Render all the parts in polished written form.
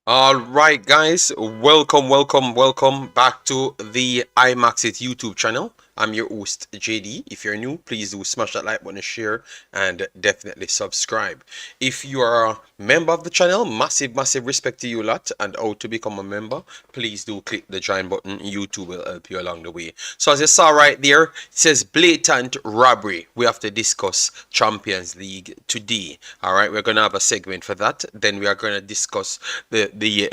All right, guys, welcome back to the Imaxit YouTube channel. I'm your host, JD. If you're new, please do smash that like button, share, and definitely subscribe. If you are a member of the channel, massive respect to you lot. And how to become a member, please do click the join button. YouTube will help you along the way. So as you saw right there, it says Blatant Robbery. We have to discuss Champions League today. All right, we're going to have a segment for that. Then we are going to discuss the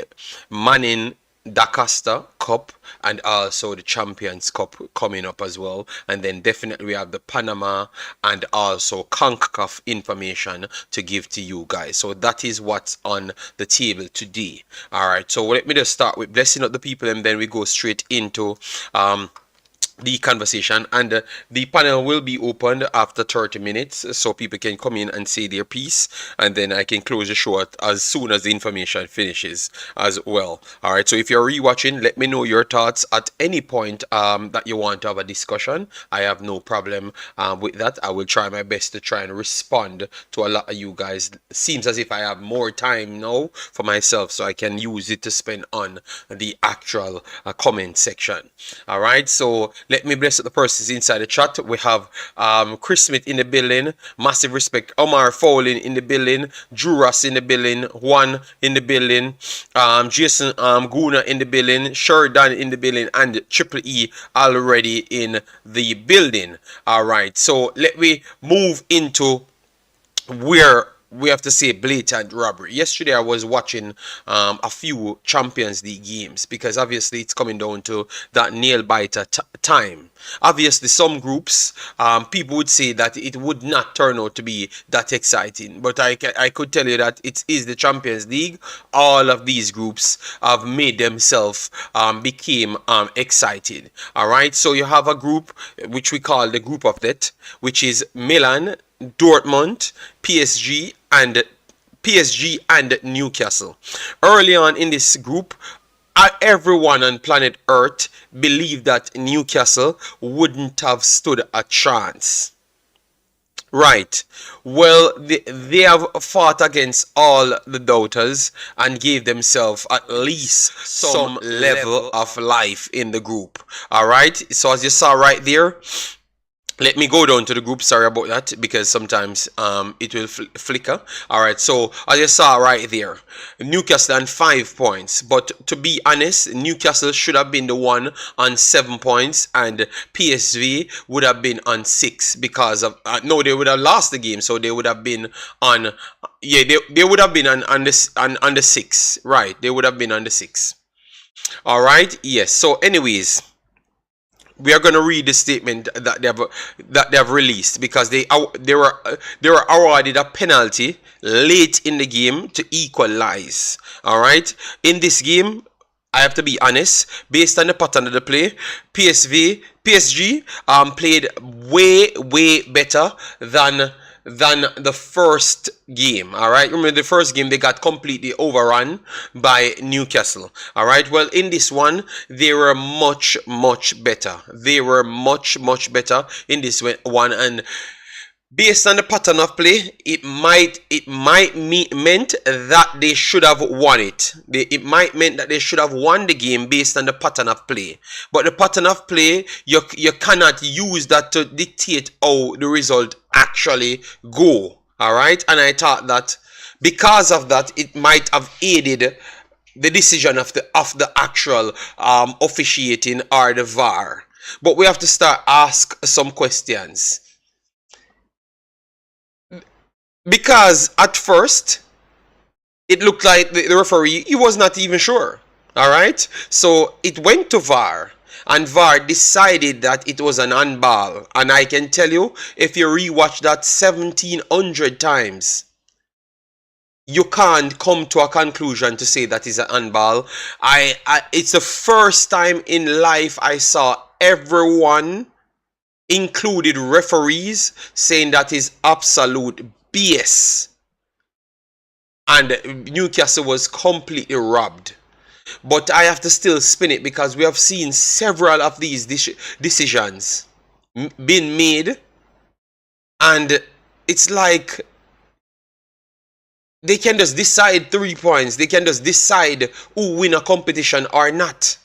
Manning Dacosta Cup and also the Champions Cup coming up as well. And then definitely we have the Panama and also Concacaf information to give to you guys. So that is what's on the table today. All right, so let me just start with blessing up the people and then we go straight into the conversation, and the panel will be opened after 30 minutes so people can come in and say their piece, and then I can close the show as soon as the information finishes as well. All right, so if you're rewatching, let me know your thoughts at any point that you want to have a discussion. I have no problem with that. I will try my best to try and respond to a lot of you guys. Seems as if I have more time now for myself, so I can use it to spend on the actual comment section. All right, so let me bless the persons inside the chat. We have Chris Smith in the building. Massive respect. Omar Fowling in the building. Drew Ross in the building. Juan in the building. Jason Guna in the building. Sheridan in the building. And Triple E already in the building. All right, so let me move into where we have to say blatant robbery. Yesterday I was watching a few Champions League games because obviously it's coming down to that nail biter time. Obviously some groups, people would say that it would not turn out to be that exciting, but I could tell you that it is the Champions League. All of these groups have made themselves became excited. All right, so you have a group which we call the group of death, which is Milan, Dortmund, PSG and Newcastle. Early on in this group, everyone on planet Earth believed that Newcastle wouldn't have stood a chance. Right. Well, they have fought against all the doubters and gave themselves at least some level of life in the group. All right. So as you saw right there, let me go down to the group. Sorry about that because sometimes it will flicker. All right, so as you saw right there, Newcastle on 5 points, but to be honest, Newcastle should have been the one on 7 points and PSV would have been on 6 because of no, they would have lost the game, so they would have been on, yeah, they would have been on the 6, right? They would have been on the 6. All right, yes. So anyways, we are going to read the statement that they have released because they were awarded a penalty late in the game to equalize. All right, in this game, I have to be honest, based on the pattern of the play, PSG played way better than the first game. All right, remember the first game they got completely overrun by Newcastle. All right, well in this one they were much better. They were much better in this one, and based on the pattern of play, it might meant that they should have won it. It might meant that they should have won the game based on the pattern of play. But the pattern of play, you cannot use that to dictate how the result actually go. All right, and I thought that because of that, it might have aided the decision of the actual officiating or the VAR. But we have to start ask some questions. Because at first, it looked like the referee, he was not even sure. All right? So it went to VAR. And VAR decided that it was an handball. And I can tell you, if you rewatch that 1,700 times, you can't come to a conclusion to say that is an handball. It's the first time in life I saw everyone, included referees, saying that is absolute BS. And Newcastle was completely robbed. But I have to still spin it because we have seen several of these decisions being made, and it's like They can just decide 3 points. They can just decide who win a competition or not.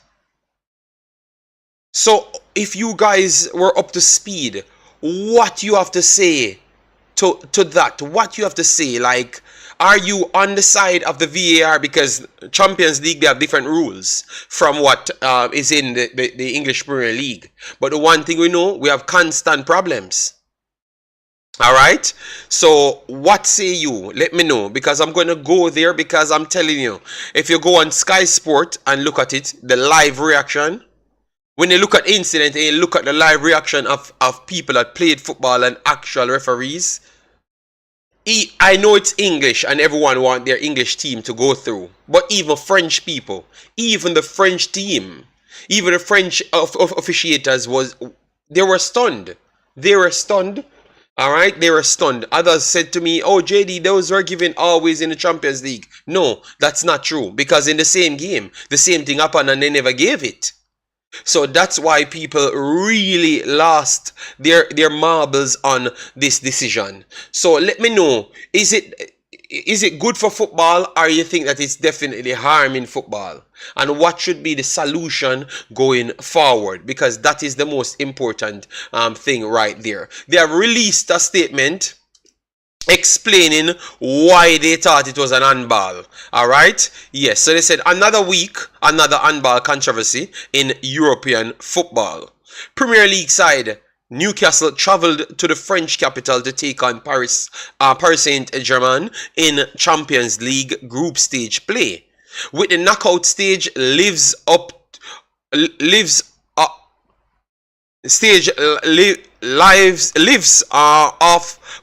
So if you guys were up to speed, what you have to say to that? What you have to say? Like, are you on the side of the VAR? Because Champions League, they have different rules from what is in the English Premier League. But the one thing we know, we have constant problems. All right, so what say you? Let me know, because I'm going to go there, because I'm telling you, if you go on Sky Sport and look at it, the live reaction, when you look at incident and you look at the live reaction of people that played football and actual referees, I know it's English and everyone want their English team to go through, but even French people, even the French team, even the French officiators they were stunned. They were stunned. All right, they were stunned. Others said to me, "Oh, JD, those were given always in the Champions League." No, that's not true, because in the same game, the same thing happened and they never gave it. So that's why people really lost their marbles on this decision. So let me know, is it good for football, or you think that it's definitely harming football? And what should be the solution going forward? Because that is the most important thing right there. They have released a statement explaining why they thought it was an handball. Alright? Yes, so they said another week, another handball controversy in European football. Premier League side Newcastle travelled to the French capital to take on Paris Saint-Germain in Champions League group stage play. With the knockout stage lives off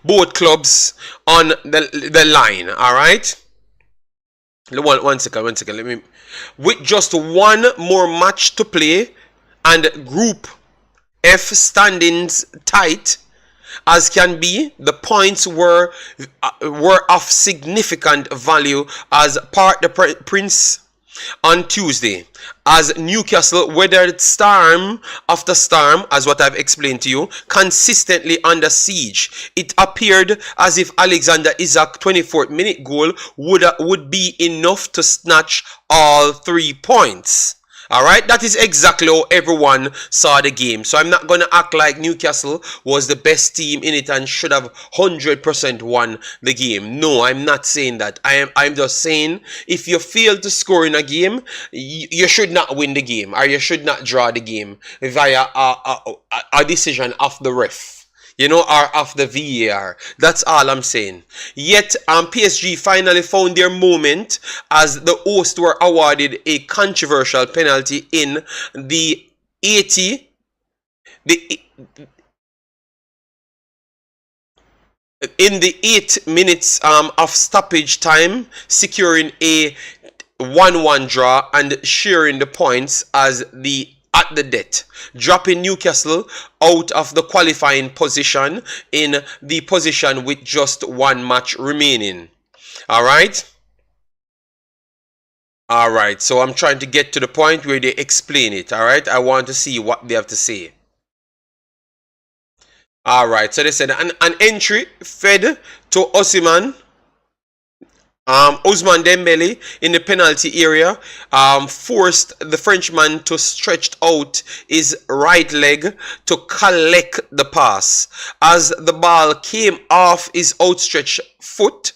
both clubs on the line. All right, one second, let me, with just one more match to play and group F standings tight as can be, the points were of significant value as Parc des Princes on Tuesday, as Newcastle weathered storm after storm, as what I've explained to you, consistently under siege. It appeared as if Alexander Isak's 24th minute goal would be enough to snatch all 3 points. Alright, that is exactly how everyone saw the game. So I'm not going to act like Newcastle was the best team in it and should have 100% won the game. No, I'm not saying that. I'm just saying, if you fail to score in a game, you should not win the game, or you should not draw the game via a decision of the ref, you know, or of the VAR. That's all I'm saying. Yet, PSG finally found their moment as the hosts were awarded a controversial penalty in the 8 minutes of stoppage time, securing a 1-1 draw and sharing the points at the death, dropping Newcastle out of the qualifying position in the position with just one match remaining. Alright, so I'm trying to get to the point where they explain it. Alright, I want to see what they have to say. Alright, so they said an entry fed to Usmnt Dembele in the penalty area forced the Frenchman to stretch out his right leg to collect the pass. As the ball came off his outstretched foot,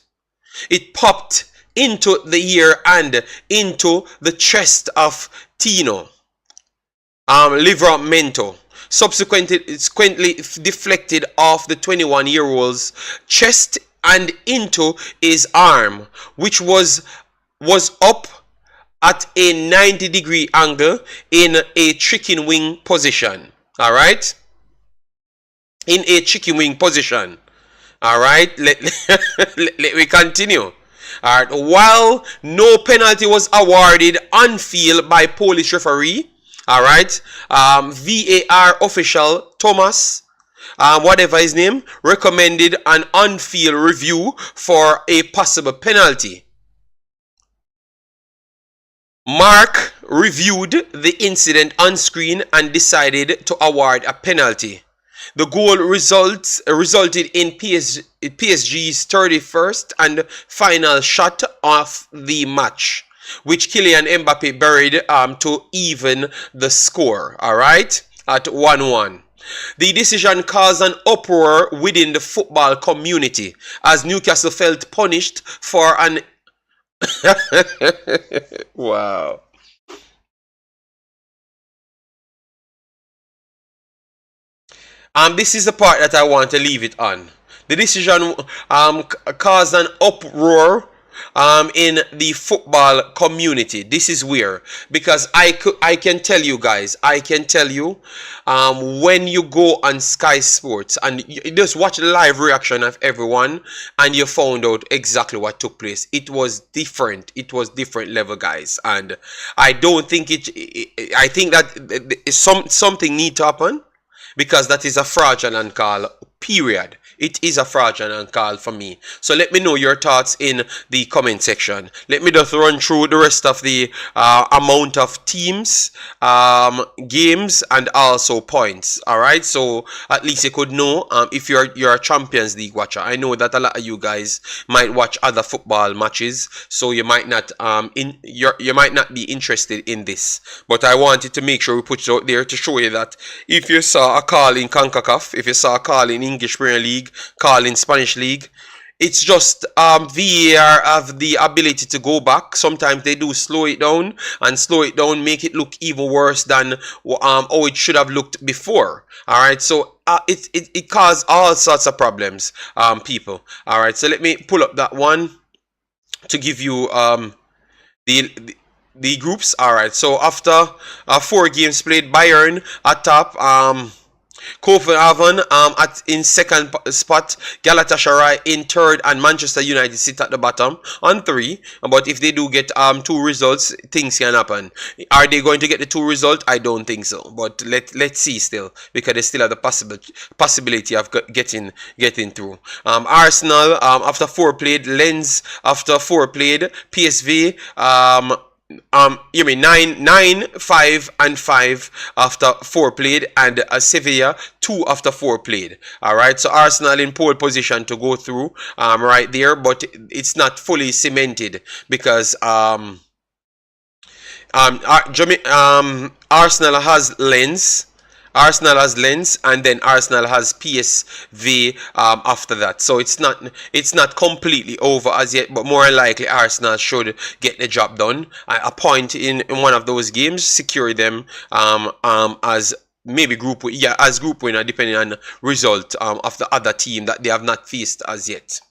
it popped into the ear and into the chest of Tino Livramento. Subsequently deflected off the 21-year-old's chest and into his arm, which was up at a 90-degree angle in a chicken wing position. Alright? In a chicken wing position. Alright? Let me continue. Alright. While no penalty was awarded on field by Polish referee, alright, VAR official Thomas, whatever his name, recommended an on-field review for a possible penalty. Mark reviewed the incident on screen and decided to award a penalty. The goal resulted in PSG's 31st and final shot of the match, which Kylian Mbappe buried to even the score, alright, at 1-1. The decision caused an uproar within the football community as Newcastle felt punished for an wow. This is the part that I want to leave it on. The decision caused an uproar in the football community. This is where, because I can tell you guys, when you go on Sky Sports and you just watch the live reaction of everyone and you found out exactly what took place. It was different. It was different level, guys, and I don't think I think that something need to happen, because that is a fraudulent call, period. It is a fraudulent call for me. So let me know your thoughts in the comment section. Let me just run through the rest of the amount of teams, games, and also points. Alright, so at least you could know if you're a Champions League watcher. I know that a lot of you guys might watch other football matches, so you might not you might not be interested in this. But I wanted to make sure we put it out there to show you that if you saw a call in Concacaf, if you saw a call in English Premier League, call in Spanish League, it's just VAR have the ability to go back. Sometimes they do slow it down, make it look even worse than how it should have looked before. Alright, so it caused all sorts of problems, people. Alright, so let me pull up that one to give you the groups. Alright, so after 4 games played, Bayern at top, Copenhagen in second spot, Galatasaray in third, and Manchester United sit at the bottom on 3. But if they do get 2 results, things can happen. Are they going to get the 2 results? I don't think so. But let's see still, because they still have the possibility of getting through. Arsenal after 4 played, Lens after 4 played, PSV you mean 9, 5, and 5 after 4 played, and Sevilla 2 after 4 played. Alright, so Arsenal in pole position to go through right there, but it's not fully cemented because Arsenal has Lens. And then Arsenal has PSV after that. So it's not completely over as yet, but more likely Arsenal should get the job done. A point in one of those games secure them as maybe group winner, depending on result of the other team that they have not faced as yet.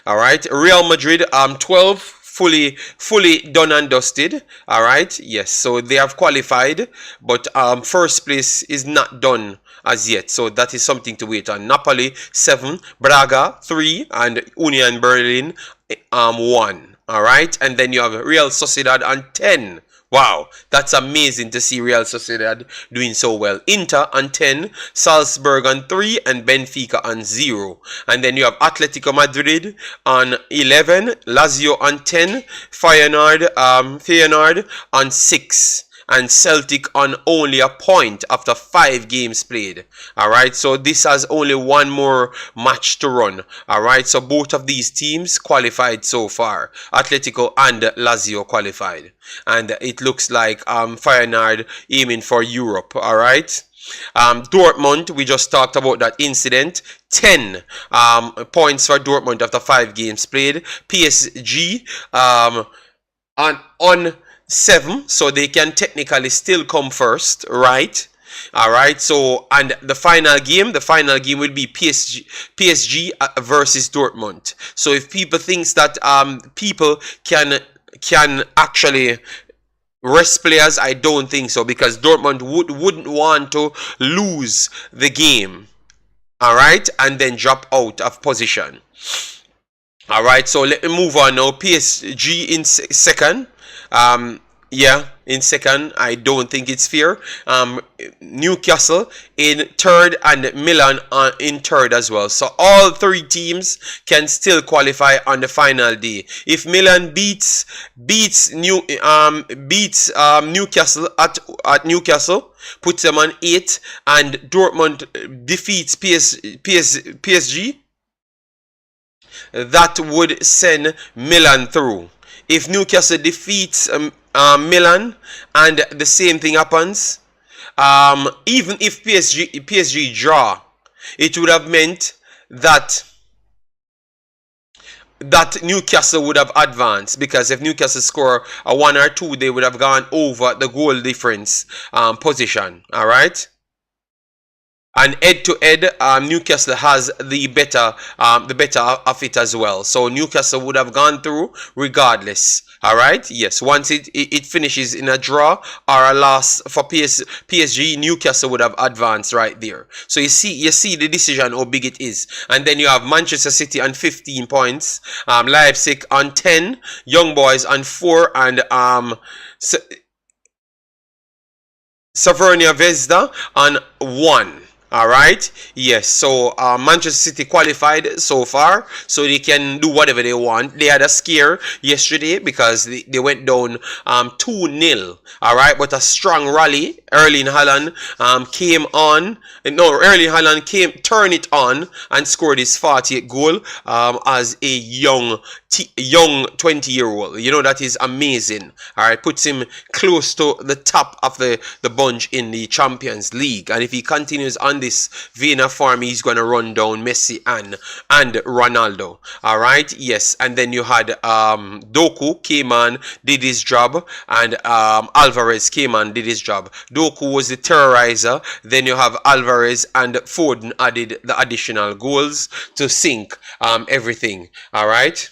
All right, Real Madrid 12. Fully done and dusted. All right, yes, so they have qualified, but first place is not done as yet, so that is something to wait on. Napoli 7, Braga 3, and Union Berlin 1. All right, and then you have Real Sociedad on 10. Wow, that's amazing to see Real Sociedad doing so well. Inter on 10, Salzburg on 3, and Benfica on 0. And then you have Atletico Madrid on 11, Lazio on 10, Feyenoord on 6. And Celtic on only a point after 5 games played. Alright, so this has only one more match to run. Alright, so both of these teams qualified so far. Atletico and Lazio qualified. And it looks like Feyenoord aiming for Europe. Alright. Dortmund, we just talked about that incident. 10 points for Dortmund after 5 games played. PSG on 7, so they can technically still come first, right? Alright, so and the final game will be PSG versus Dortmund. So if people thinks that people can actually rest players, I don't think so, because Dortmund wouldn't want to lose the game, alright, and then drop out of position. Alright, so let me move on now. PSG in second. Yeah, in second, I don't think it's fair. Newcastle in third and Milan in third as well. So all three teams can still qualify on the final day. If Milan beats Newcastle at Newcastle, puts them on 8, and Dortmund defeats PSG, that would send Milan through. If Newcastle defeats Milan and the same thing happens, even if PSG draw, it would have meant that Newcastle would have advanced, because if Newcastle score a 1 or 2, they would have gone over the goal difference position. All right. And head to head, Newcastle has the better of it as well. So Newcastle would have gone through regardless. All right. Yes. Once it finishes in a draw or a loss for PSG, Newcastle would have advanced right there. So you see the decision how big it is. And then you have Manchester City on 15 points, Leipzig on 10, Young Boys on 4, and Savernia Vesda on 1. All right. Yes. So Manchester City qualified so far, so they can do whatever they want. They had a scare yesterday because they went down 2-0. All right. But a strong rally. Erling Haaland came on. No, Erling Haaland turned it on and scored his 40th goal as a young 20-year-old. You know, that is amazing. All right. Puts him close to the top of the bunch in the Champions League. And if he continues on this vein of form, he's going to run down Messi and Ronaldo. All right. Yes. And then you had Doku came on, did his job, and Alvarez came on, did his job. Doku was the terrorizer. Then you have Alvarez and Foden added the additional goals to sink everything. All right.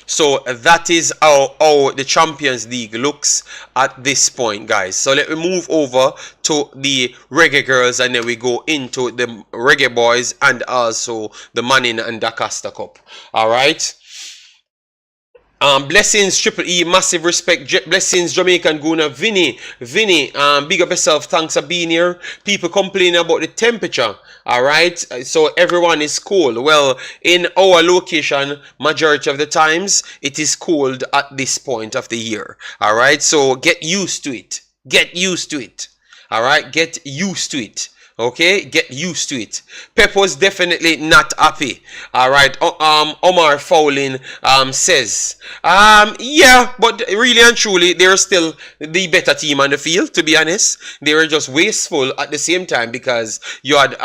So that is how the Champions League looks at this point, guys. So let me move over to the Reggae Girls, and then we go into the Reggae Boyz and also the Manning and Dacosta Cup. All right. Blessings Triple E, massive respect. Blessings Jamaican Guna, Vinny, big up yourself. Thanks for being here. People complaining about the temperature. All right, so everyone is cold. Well, in our location, majority of the times it is cold at this point of the year. All right, so get used to it. Get used to it. All right, get used to it. Okay, get used to it. Pep was definitely not happy. All right. Omar Fowling says, yeah, but really and truly, they're still the better team on the field. To be honest, they were just wasteful at the same time, because you had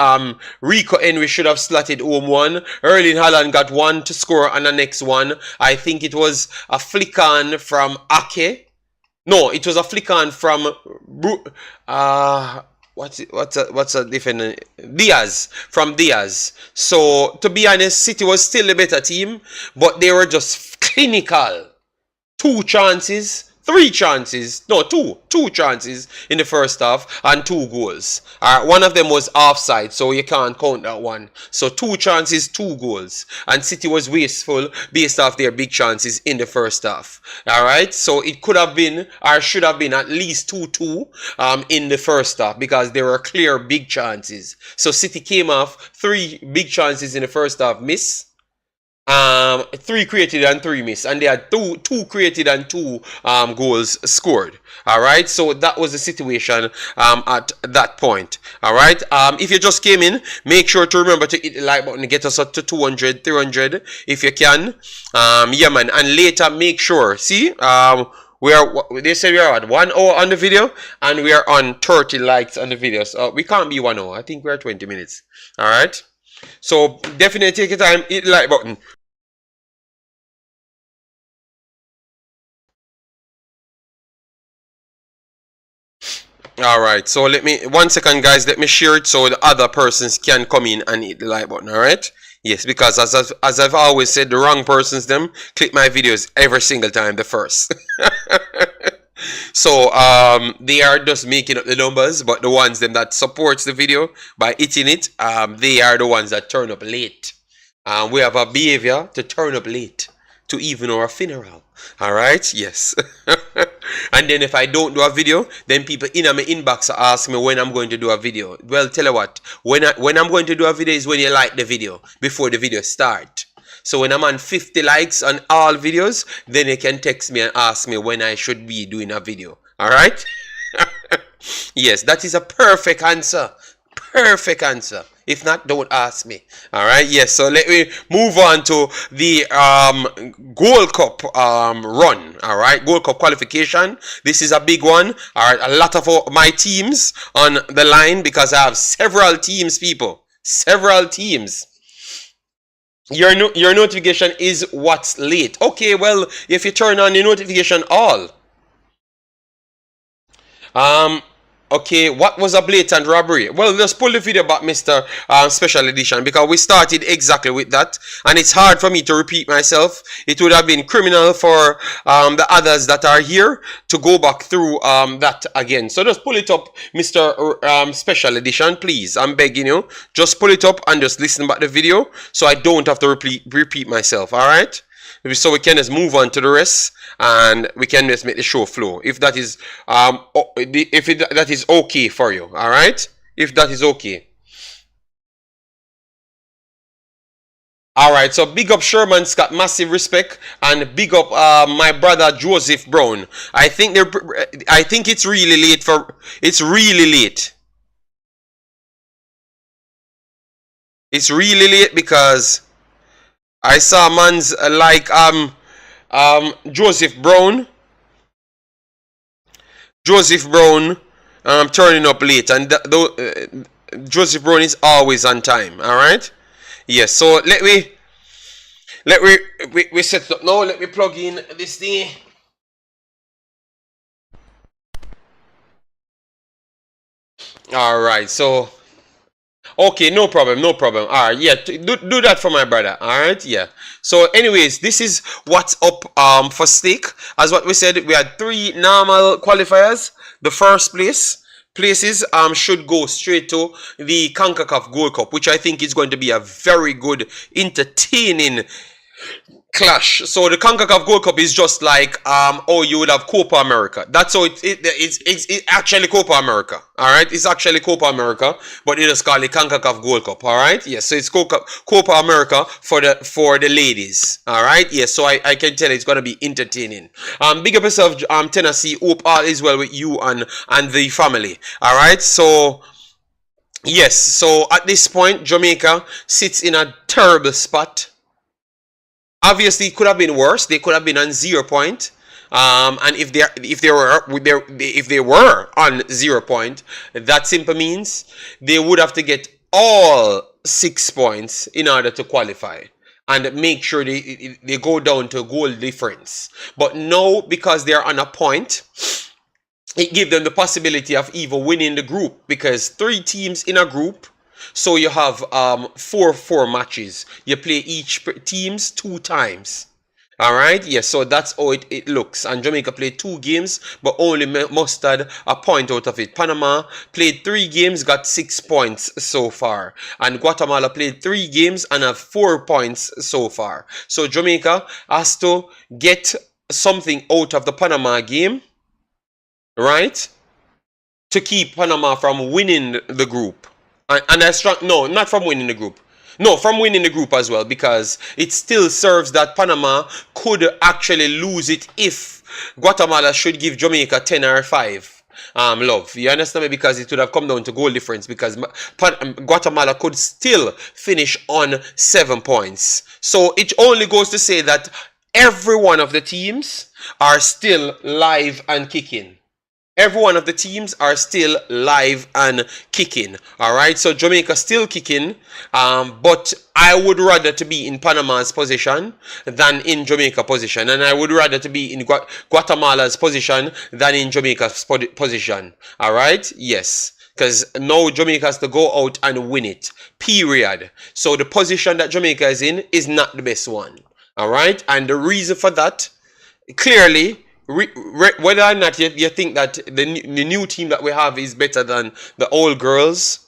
Rico Henry should have slotted home 1. Erling Haaland got 1 to score on the next one. I think it was a flick on from Ake. No, it was a flick on from what's a different Diaz, from Diaz. So to be honest, City was still a better team, but they were just clinical. 2 chances, 3 chances, no, two chances in the first half and 2 goals. One of them was offside, so you can't count that one. So 2 chances, 2 goals, and City was wasteful based off their big chances in the first half. All right, so it could have been, or should have been, at least 2-2 in the first half, because there were clear big chances. So City came off 3 big chances in the first half, miss. 3 created and 3 missed, and they had two created and 2 goals scored. All right, so that was the situation at that point. All right, if you just came in, make sure to remember to hit the like button to get us up to 200, 300 if you can. Yeah, man, and later make sure, see, they say we are at 1 hour on the video, and we are on 30 likes on the video. So we can't be 1 hour. I think we're 20 minutes. All right, so definitely take your time, hit the like button. All right, so let me 1 second, guys. Let me share it so the other persons can come in and hit the like button. All right, yes, because as I've always said, the wrong persons them click my videos every single time, the first. So they are just making up the numbers, but the ones them that supports the video by hitting it, they are the ones that turn up late. We have a behavior to turn up late. to even our funeral. All right, yes. And then if I don't do a video, then people in my inbox ask me when I'm going to do a video. Well, tell you what, when I'm going to do a video is when you like the video before the video start. So when I'm on 50 likes on all videos, then you can text me and ask me when I should be doing a video. All right? Yes, that is a perfect answer. Perfect answer. If not, don't ask me. All right. Yes. So let me move on to the Gold Cup run. All right. Gold Cup qualification. This is a big one. All right. A lot of my teams on the line because I have several teams, people. Several teams. Your notification is what's late. Okay. Well, if you turn on the notification all. Okay, what was a blatant robbery? Well, let's pull the video back, Mr. Special Edition, because we started exactly with that, and it's hard for me to repeat myself. It would have been criminal for the others that are here to go back through that again. So just pull it up, Mr. Special Edition, please. I'm begging you. Just pull it up and just listen back the video so I don't have to repeat myself, all right? So we can just move on to the rest, and we can just make the show flow. If that is that is okay for you, all right? If that is okay. All right. So big up Sherman's got massive respect, and big up my brother Joseph Brown. I think it's really late for. It's really late. It's really late because I saw man's like Joseph Brown turning up late, and Joseph Brown is always on time. All right. Yes. So let we set up now. Let me plug in this thing. All right. So. Okay, no problem, no problem. All right, yeah, do that for my brother. All right, yeah. So, anyways, this is what's up for stake. As what we said, we had 3 normal qualifiers. The first places should go straight to the Concacaf Gold Cup, which I think is going to be a very good, entertaining clash. So the Concacaf Gold Cup is just like oh, you would have Copa America. That's how it's actually Copa America. All right, it's actually Copa America, but it is called the Concacaf Gold Cup. All right, yes. So it's Copa America for the ladies. All right, yes. So I can tell it's gonna be entertaining. Big up yourself, Tennessee. Hope all is well with you and the family. All right, so. Yes, so at this point, Jamaica sits in a terrible spot. Obviously, it could have been worse. They could have been on 0 point. And if they were on 0 point, that simply means they would have to get all 6 points in order to qualify and make sure they go down to goal difference. But now, because they're on a point, it gives them the possibility of even winning the group, because 3 teams in a group. So you have 4 matches. You play each teams 2 times. All right. Yes. So that's how it looks. And Jamaica played 2 games, but only mustered a point out of it. Panama played 3 games, got 6 points so far. And Guatemala played 3 games and have 4 points so far. So Jamaica has to get something out of the Panama game, right, to keep Panama from winning the group. And I strong, no, not from winning the group. No, from winning the group as well, because it still serves that Panama could actually lose it if Guatemala should give Jamaica 10 or 5. Love. You understand me? Because it would have come down to goal difference, because Guatemala could still finish on 7 points. So it only goes to say that every one of the teams are still live and kicking. Every one of the teams are still live and kicking. All right. So Jamaica still kicking. But I would rather to be in Panama's position than in Jamaica's position. And I would rather to be in Guatemala's position than in Jamaica's position. All right. Yes. Because now Jamaica has to go out and win it. Period. So the position that Jamaica is in is not the best one. All right. And the reason for that, clearly, whether or not you think that the new team that we have is better than the old Girlz,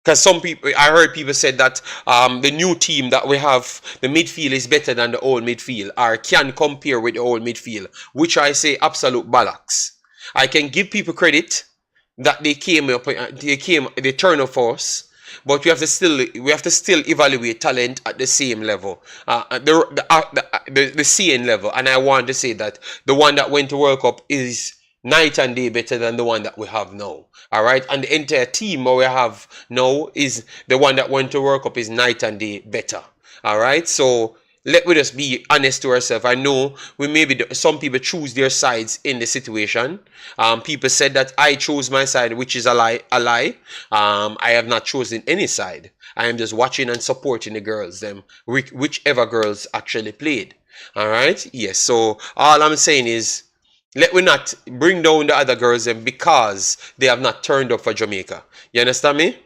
Because some people, I heard people said that the new team that we have, the midfield is better than the old midfield, or can compare with the old midfield, which I say absolute bollocks. I can give people credit that they turned up for us, but we have to still evaluate talent at the same level, the same level. And I want to say that the one that went to World Cup is night and day better than the one that we have now. All right, and the entire team we have now is the one that went to World Cup is night and day better. All right, so let me just be honest to ourselves. I know we maybe some people choose their sides in the situation. People said that I chose my side, which is a lie. I have not chosen any side. I am just watching and supporting the girls, them whichever girls actually played. All right, yes. So all I'm saying is, let we not bring down the other girls them because they have not turned up for Jamaica. You understand me?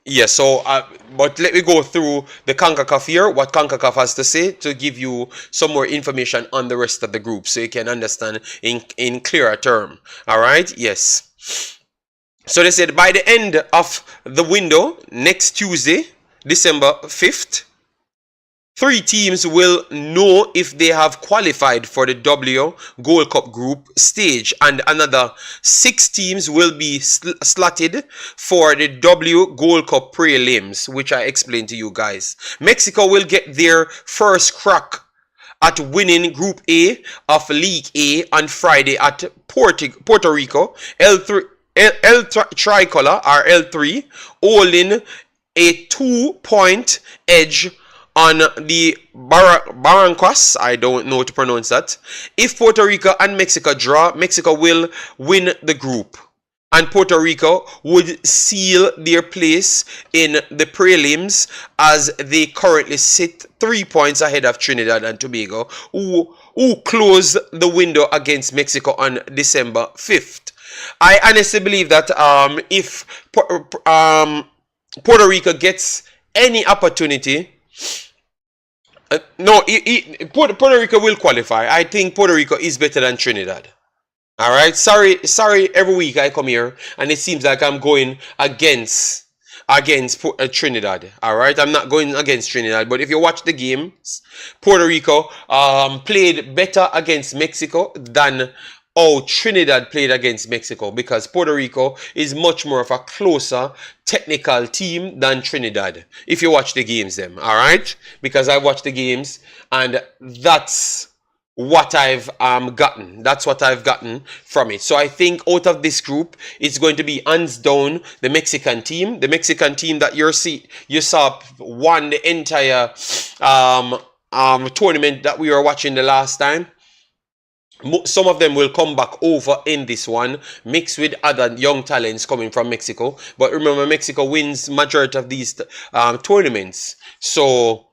Yeah, so, but let me go through the Concacaf here, what Concacaf has to say, to give you some more information on the rest of the group so you can understand in clearer term. All right, yes. So they said by the end of the window, next Tuesday, December 5th, 3 teams will know if they have qualified for the W Gold Cup group stage, and another 6 teams will be slotted for the W Gold Cup prelims, which I explained to you guys. Mexico will get their first crack at winning Group A of League A on Friday at Puerto Rico. L Tricolor, or L3, holding a 2-point edge on the Barrancas. I don't know how to pronounce that. If Puerto Rico and Mexico draw, Mexico will win the group, and Puerto Rico would seal their place in the prelims, as they currently sit 3 points ahead of Trinidad and Tobago, who closed the window against Mexico on December 5th. I honestly believe that if Puerto Rico gets any opportunity, Puerto Rico will qualify. I think Puerto Rico is better than Trinidad. All right. Sorry. Every week I come here and it seems like I'm going against Trinidad. All right. I'm not going against Trinidad, but if you watch the games, Puerto Rico played better against Mexico than Trinidad played against Mexico, because Puerto Rico is much more of a closer technical team than Trinidad, if you watch the games them. All right, because I watched the games and that's what I've gotten. That's what I've gotten from it. So I think out of this group, it's going to be hands down the Mexican team. The Mexican team that you saw won the entire tournament that we were watching the last time. Some of them will come back over in this one, mixed with other young talents coming from Mexico. But remember, Mexico wins majority of these tournaments. So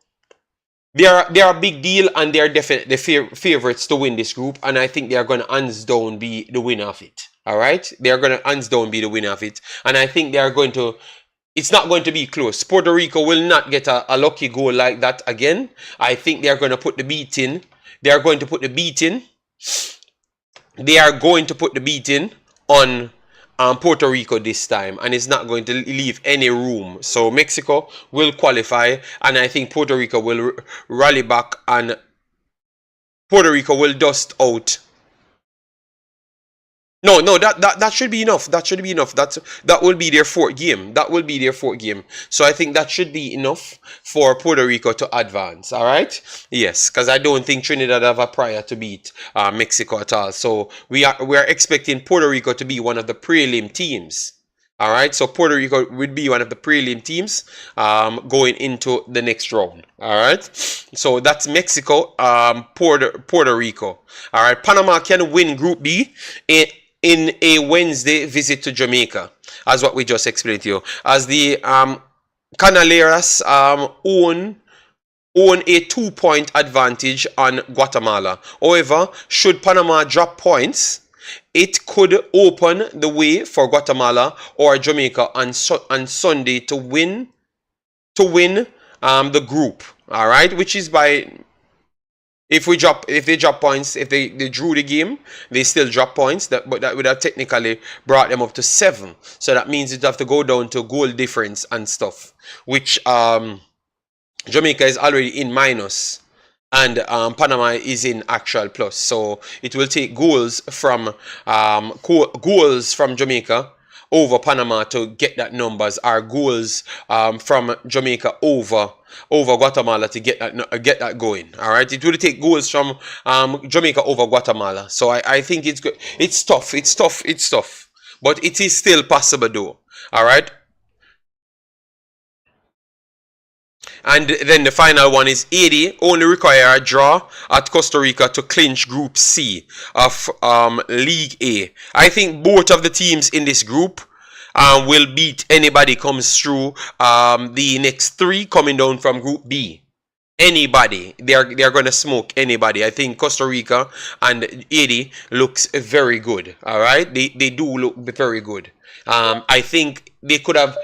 they are a big deal, and they are definitely favorites to win this group. And I think they are going to hands down be the winner of it. All right? They are going to hands down be the winner of it. And I think they are going to... It's not going to be close. Puerto Rico will not get a lucky goal like that again. I think they are going to put the beat in. They are going to put the beat in. They are going to put the beating on Puerto Rico this time, and it's not going to leave any room. So Mexico will qualify, and I think Puerto Rico will rally back, and Puerto Rico will dust out. No, that should be enough. That should be enough. That will be their 4th game. That will be their 4th game. So I think that should be enough for Puerto Rico to advance. All right. Yes, because I don't think Trinidad have a prior to beat Mexico at all. So we are expecting Puerto Rico to be one of the prelim teams. All right. So Puerto Rico would be one of the prelim teams going into the next round. All right. So that's Mexico, Puerto Rico. All right. Panama can win Group B in a Wednesday visit to Jamaica, as what we just explained to you, as the Canaleras own a 2-point advantage on Guatemala. However, should Panama drop points, it could open the way for Guatemala or Jamaica on Sunday to win the group. All right, which is by If they drop points, if they drew the game, they still drop points. But that would have technically brought them up to 7. So that means you'd have to go down to goal difference and stuff, which Jamaica is already in minus, and Panama is in actual plus. So it will take goals from Jamaica over Panama to get that numbers, or goals from Jamaica over Guatemala to get that going. All right, it will take goals from Jamaica over Guatemala. So I think it's good. It's tough. But it is still possible though. All right. And then the final one is 80 only require a draw at Costa Rica to clinch Group C of League A. I think both of the teams in this group will beat anybody comes through the next 3 coming down from Group B. Anybody, they're going to smoke anybody. I think Costa Rica and 80 looks very good. All right, they do look very good. I think they could have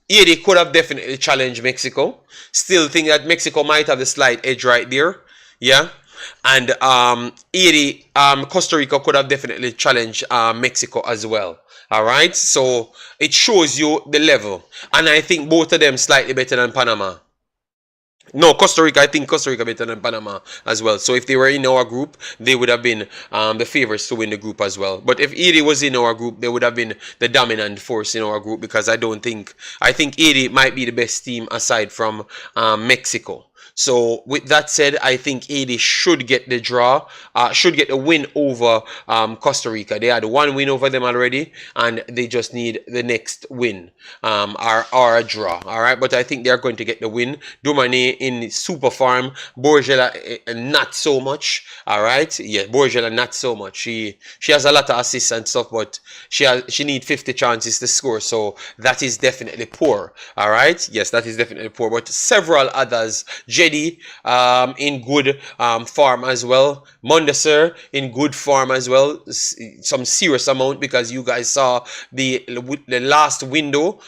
they could have definitely challenged Mexico. Still think that Mexico might have the slight edge right there. Yeah. And Costa Rica could have definitely challenged Mexico as well. All right. So it shows you the level. And I think both of them slightly better than Panama. No, Costa Rica. I think Costa Rica better than Panama as well. So if they were in our group, they would have been the favorites to win the group as well. But if 80 was in our group, they would have been the dominant force in our group, because I think 80 might be the best team aside from Mexico. So with that said, I think 80 should get the draw, should get the win over Costa Rica. They had 1 win over them already, and they just need the next win or a draw. All right, but I think they're going to get the win. Dumane in super form, Borgela not so much. All right, yeah, Borgela not so much. She has a lot of assists and stuff, but she needs 50 chances to score. So that is definitely poor. All right, yes, that is definitely poor. But several others. In good form as well. Mondesir in good form as well. Some serious amount, because you guys saw the last window.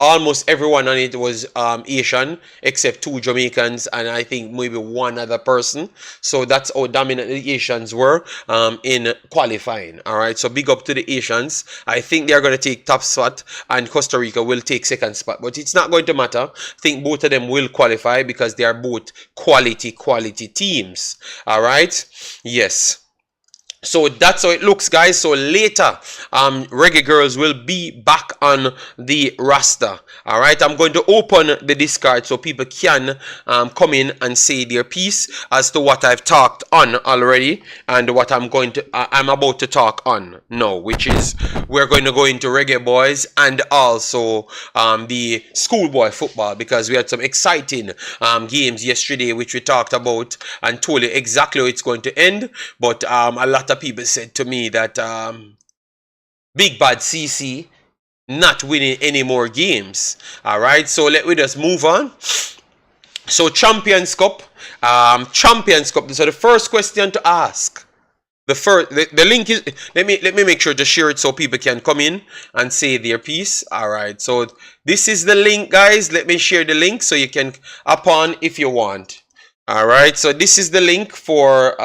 Almost everyone on it was Asian, except 2 Jamaicans and I think maybe 1 other person. So that's how dominant the Asians were in qualifying. All right, so big up to the Asians. I think they're going to take top spot, and Costa Rica will take second spot. But it's not going to matter. I think both of them will qualify, because they are both quality teams. All right, yes. So that's how it looks, guys. So later, Reggae Girlz will be back on the roster. All right, I'm going to open the discard so people can come in and say their piece as to what I've talked on already, and what I'm about to talk on now, which is we're going to go into Reggae Boyz and also the Schoolboy Football, because we had some exciting games yesterday which we talked about and told you exactly how it's going to end. But a lot of people said to me that Big Bad CC not winning any more games. All right, so let me just move on. So Champions Cup. So the first question to ask. The link is, let me make sure to share it so people can come in and say their piece. All right, so this is the link, guys. Let me share the link so you can hop on if you want. All right, so this is the link for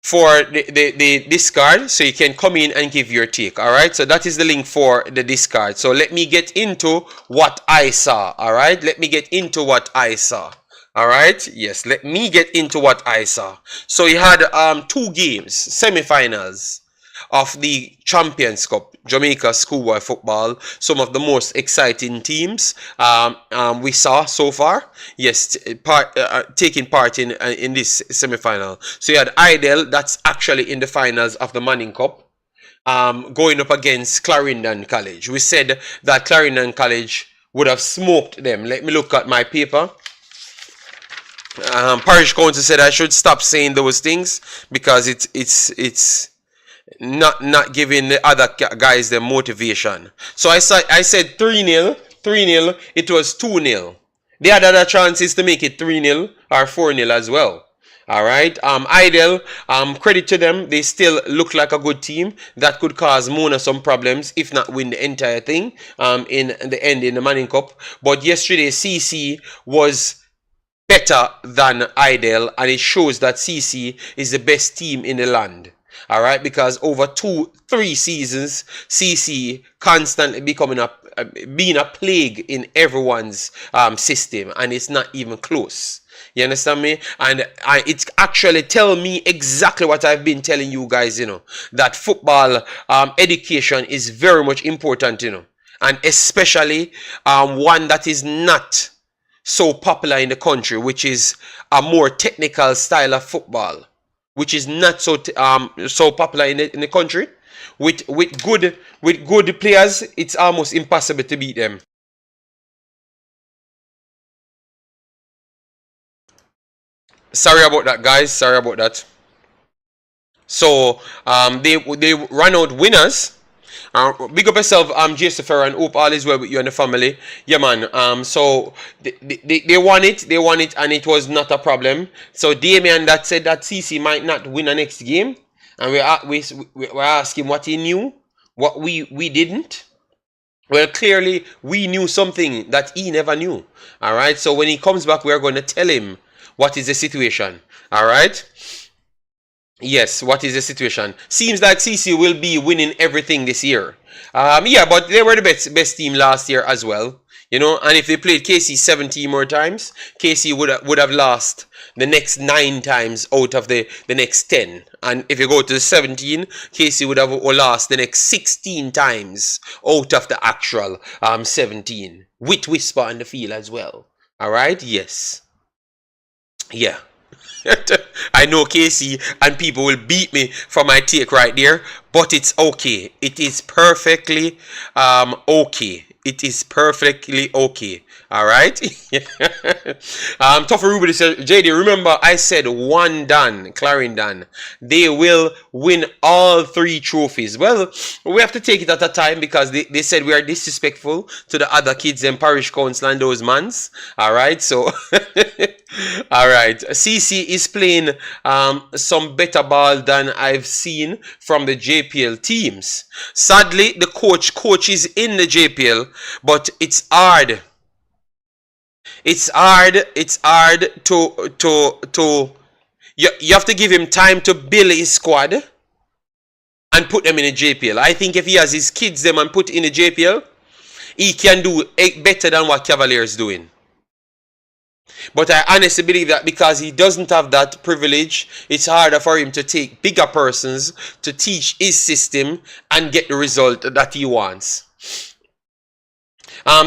the discard, so you can come in and give your take. All right, so that is the link for the discard. So let me get into what I saw. All right, let me get into what I saw. All right, yes, let me get into what I saw. So you had 2 games, semi-finals of the Champions Cup, Jamaica Schoolboy Football, some of the most exciting teams we saw so far. Yes, taking part in this semi-final. So you had Hydel, that's actually in the finals of the Manning Cup, going up against Clarendon College. We said that Clarendon College would have smoked them. Let me look at my paper. Parish Council said I should stop saying those things, because it's not giving the other guys the motivation. So I said 3-0, 3-0. It was 2-0. They had other chances to make it 3-0 or 4-0 as well. All right. Hydel, credit to them. They still look like a good team that could cause Mona some problems, if not win the entire thing in the end in the Manning Cup. But yesterday, CC was better than Hydel, and it shows that CC is the best team in the land. All right, because over 2-3 seasons, CC constantly being a plague in everyone's system, and it's not even close. You understand me? And it's actually tell me exactly what I've been telling you guys, you know, that football education is very much important, you know, and especially one that is not so popular in the country, which is a more technical style of football, which is not so so popular in the country. With good players, it's almost impossible to beat them. Sorry about that, guys. Sorry about that. So they run out winners. Big up yourself, Jason, and hope all is well with you and the family. Yeah, man. So they won it, and it was not a problem. So Damien that said that CC might not win the next game, and we're asking what he knew, what we didn't. Well, clearly we knew something that he never knew. All right. So when he comes back, we're going to tell him what is the situation. All right. Yes, what is the situation? Seems like CC will be winning everything this year. Yeah, but they were the best team last year as well. You know, and if they played KC 17 more times, KC would have lost the next 9 times out of the next 10. And if you go to the 17, KC would have lost the next 16 times out of the actual 17. With Whisper on the field as well. Alright? Yes. Yeah. I know KC and people will beat me for my take right there, but it's okay. It is perfectly okay. It is perfectly okay. All right. Tougher Ruby said, JD, remember I said one done, Clarendon. They will win all 3 trophies. Well, we have to take it at a time because they said we are disrespectful to the other kids and parish council and those mans. All right. So, all right. CC is playing some better ball than I've seen from the JPL teams. Sadly, the coach is in the JPL, but it's hard. It's hard to you have to give him time to build his squad and put them in a JPL. I think if he has his kids them and put in a JPL, he can do better than what Cavaliers doing. But I honestly believe that because he doesn't have that privilege, it's harder for him to take bigger persons to teach his system and get the result that he wants.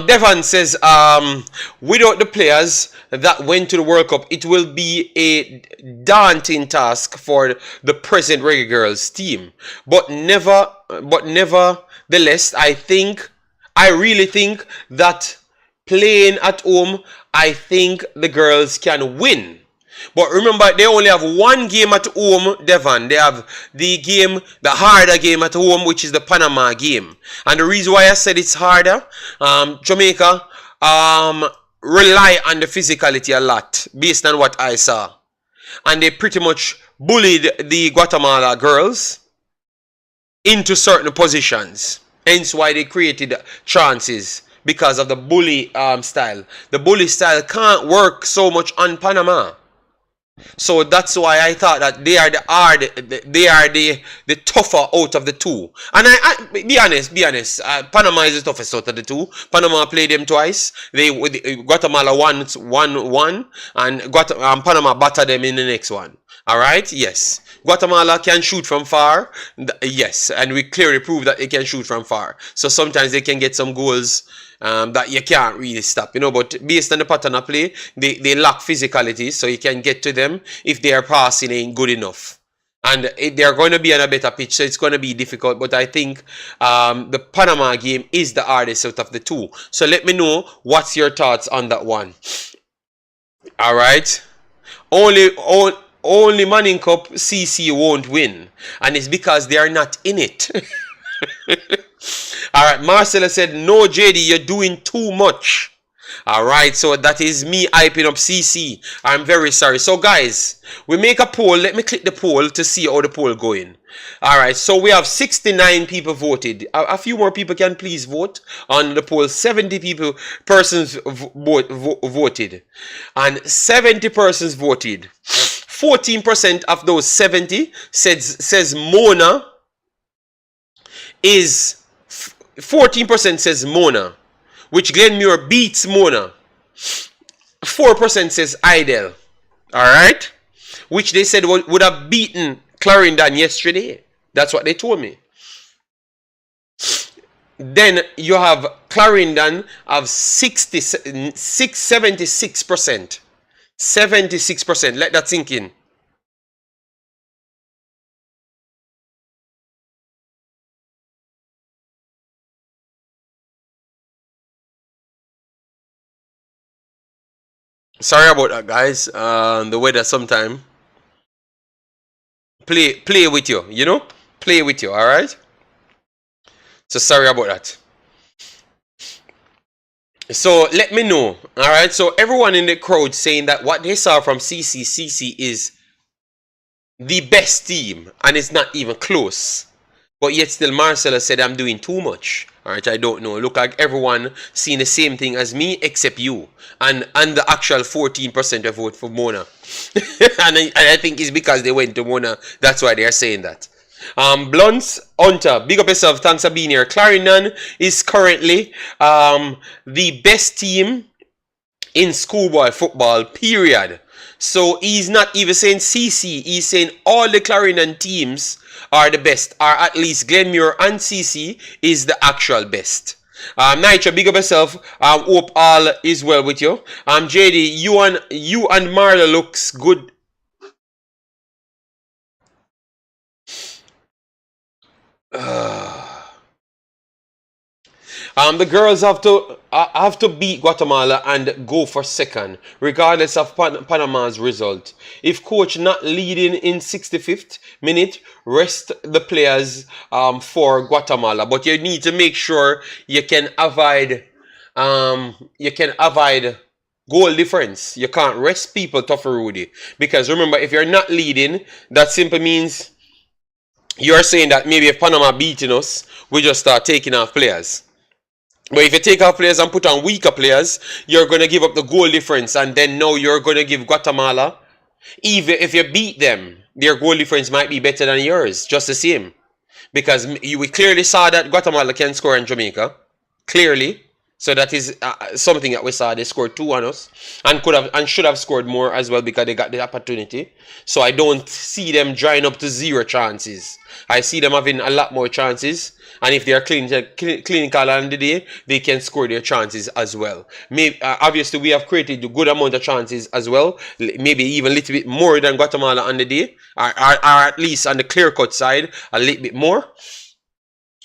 Devon says, without the players that went to the World Cup, it will be a daunting task for the present Reggae Girls team. But nevertheless, I really think that playing at home, I think the girls can win. But remember, they only have one game at home, Devon. They have the harder game at home, which is the Panama game. And the reason why I said it's harder, Jamaica rely on the physicality a lot, based on what I saw. And they pretty much bullied the Guatemala girls into certain positions. Hence why they created chances, because of the bully style. The bully style can't work so much on Panama. So that's why I thought that they are the tougher out of the 2. And I be honest, Panama is the toughest out of the 2. Panama played them twice. Guatemala won, and Panama battered them in the next one. All right, yes. Guatemala can shoot from far, yes, and we clearly proved that they can shoot from far. So sometimes they can get some goals that you can't really stop, you know. But based on the pattern of play, they lack physicality, so you can get to them if their passing ain't good enough. And they're going to be on a better pitch, so it's going to be difficult. But I think the Panama game is the hardest out of the 2. So let me know what's your thoughts on that one. All right. Only Manning Cup CC won't win, and it's because they are not in it. All right, Marcella said, no, JD, you're doing too much. Alright, so that is me hyping up CC. I'm very sorry. So guys, we make a poll. Let me click the poll to see how the poll going. Alright, so we have 69 people voted. A few more people can please vote on the poll. 70 persons voted. And 70 persons voted. 14% of those 70 says Mona is 14% says Mona, which Glenmuir beats Mona. 4% says Hydel. Alright? Which they said would have beaten Clarendon yesterday. That's what they told me. Then you have Clarendon of 76%. 76%. Let that sink in. Sorry about that, guys. The weather sometime play with you, you know? Play with you, alright? So sorry about that. So let me know, alright? So everyone in the crowd saying that what they saw from CC is the best team, and it's not even close. But yet still Marcella said I'm doing too much. Alright, I don't know. Look like everyone seeing the same thing as me except you. And the actual 14% of vote for Mona. and I think it's because they went to Mona. That's why they are saying that. Blunts, Hunter, big up yourself. Thanks for being here. Clarendon is currently the best team in schoolboy football, period. So he's not even saying CC. He's saying all the Clarendon teams are the best, or at least Glenmuir and CC is the actual best. Nitro, big up yourself. Hope all is well with you. JD, you and Marla looks good. The girls have to beat Guatemala and go for second, regardless of Panama's result. If coach not leading in 65th minute, rest the players for Guatemala. But you need to make sure you can avoid goal difference. You can't rest people tough for Rudy, because remember, if you're not leading, that simply means you're saying that maybe if Panama beating us, we just start taking off players. But if you take off players and put on weaker players, you're going to give up the goal difference. And then now you're going to give Guatemala, even if you beat them, their goal difference might be better than yours. Just the same. Because we clearly saw that Guatemala can score in Jamaica. Clearly. So that is something that we saw. They scored 2 on us. And should have scored more as well, because they got the opportunity. So I don't see them drying up to 0 chances. I see them having a lot more chances. And if they are clinical on the day, they can score their chances as well. Maybe, obviously, we have created a good amount of chances as well. Maybe even a little bit more than Guatemala on the day. Or at least on the clear-cut side, a little bit more.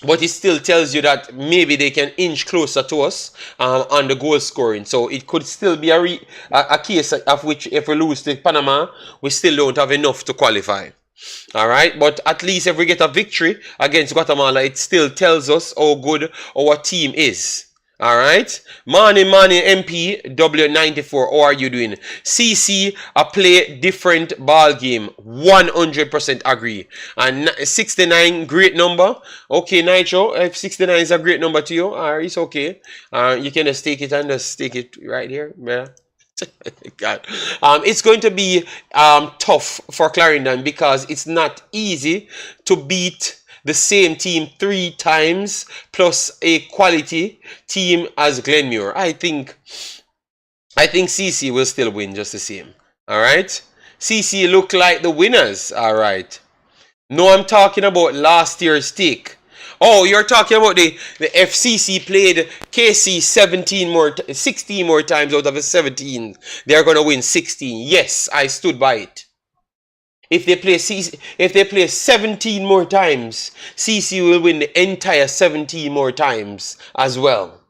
But it still tells you that maybe they can inch closer to us on the goal scoring. So it could still be a case of which, if we lose to Panama, we still don't have enough to qualify. Alright, but at least if we get a victory against Guatemala, it still tells us how good our team is. Alright, Money MP W94, how are you doing? CC, a play different ball game. 100% agree. And 69, great number. Okay, Nitro, if 69 is a great number to you, it's okay. You can just take it and just take it right here. Yeah. God. It's going to be tough for Clarendon, because it's not easy to beat the same team 3 times plus a quality team as Glenmuir. I think CC will still win just the same. Alright? CC look like the winners. Alright. No, I'm talking about last year's take. Oh, you're talking about the FCC played KC 16 more times out of the 17. They're going to win 16. Yes, I stood by it. If they play 17 more times, CC will win the entire 17 more times as well.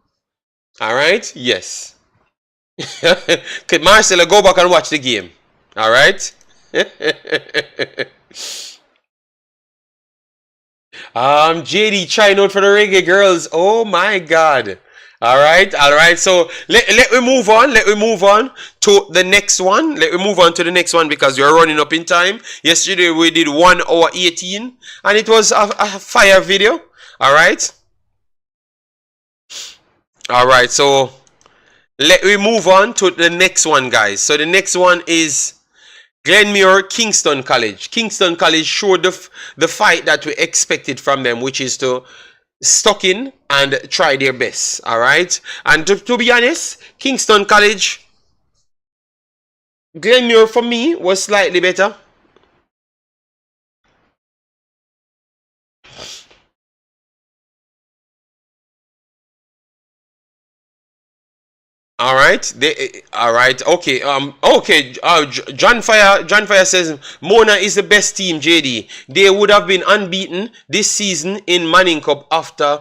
Alright? Yes. Could Marcella go back and watch the game? Alright? JD trying out for the Reggae Girlz. Oh my God. All right, all right. So let me move on. Let me move on to the next one. Let me move on to the next one because we are running up in time. Yesterday we did 1 hour 18, and it was a fire video. All right, all right. So let me move on to the next one, guys. So the next one is Glenmuir, Kingston College. Kingston College showed the fight that we expected from them, which is to stuck in and try their best. All right. And to be honest, Kingston College, Glenmuir for me was slightly better. All right. All right. Okay. Okay. John Fire says Mona is the best team. JD. They would have been unbeaten this season in Manning Cup after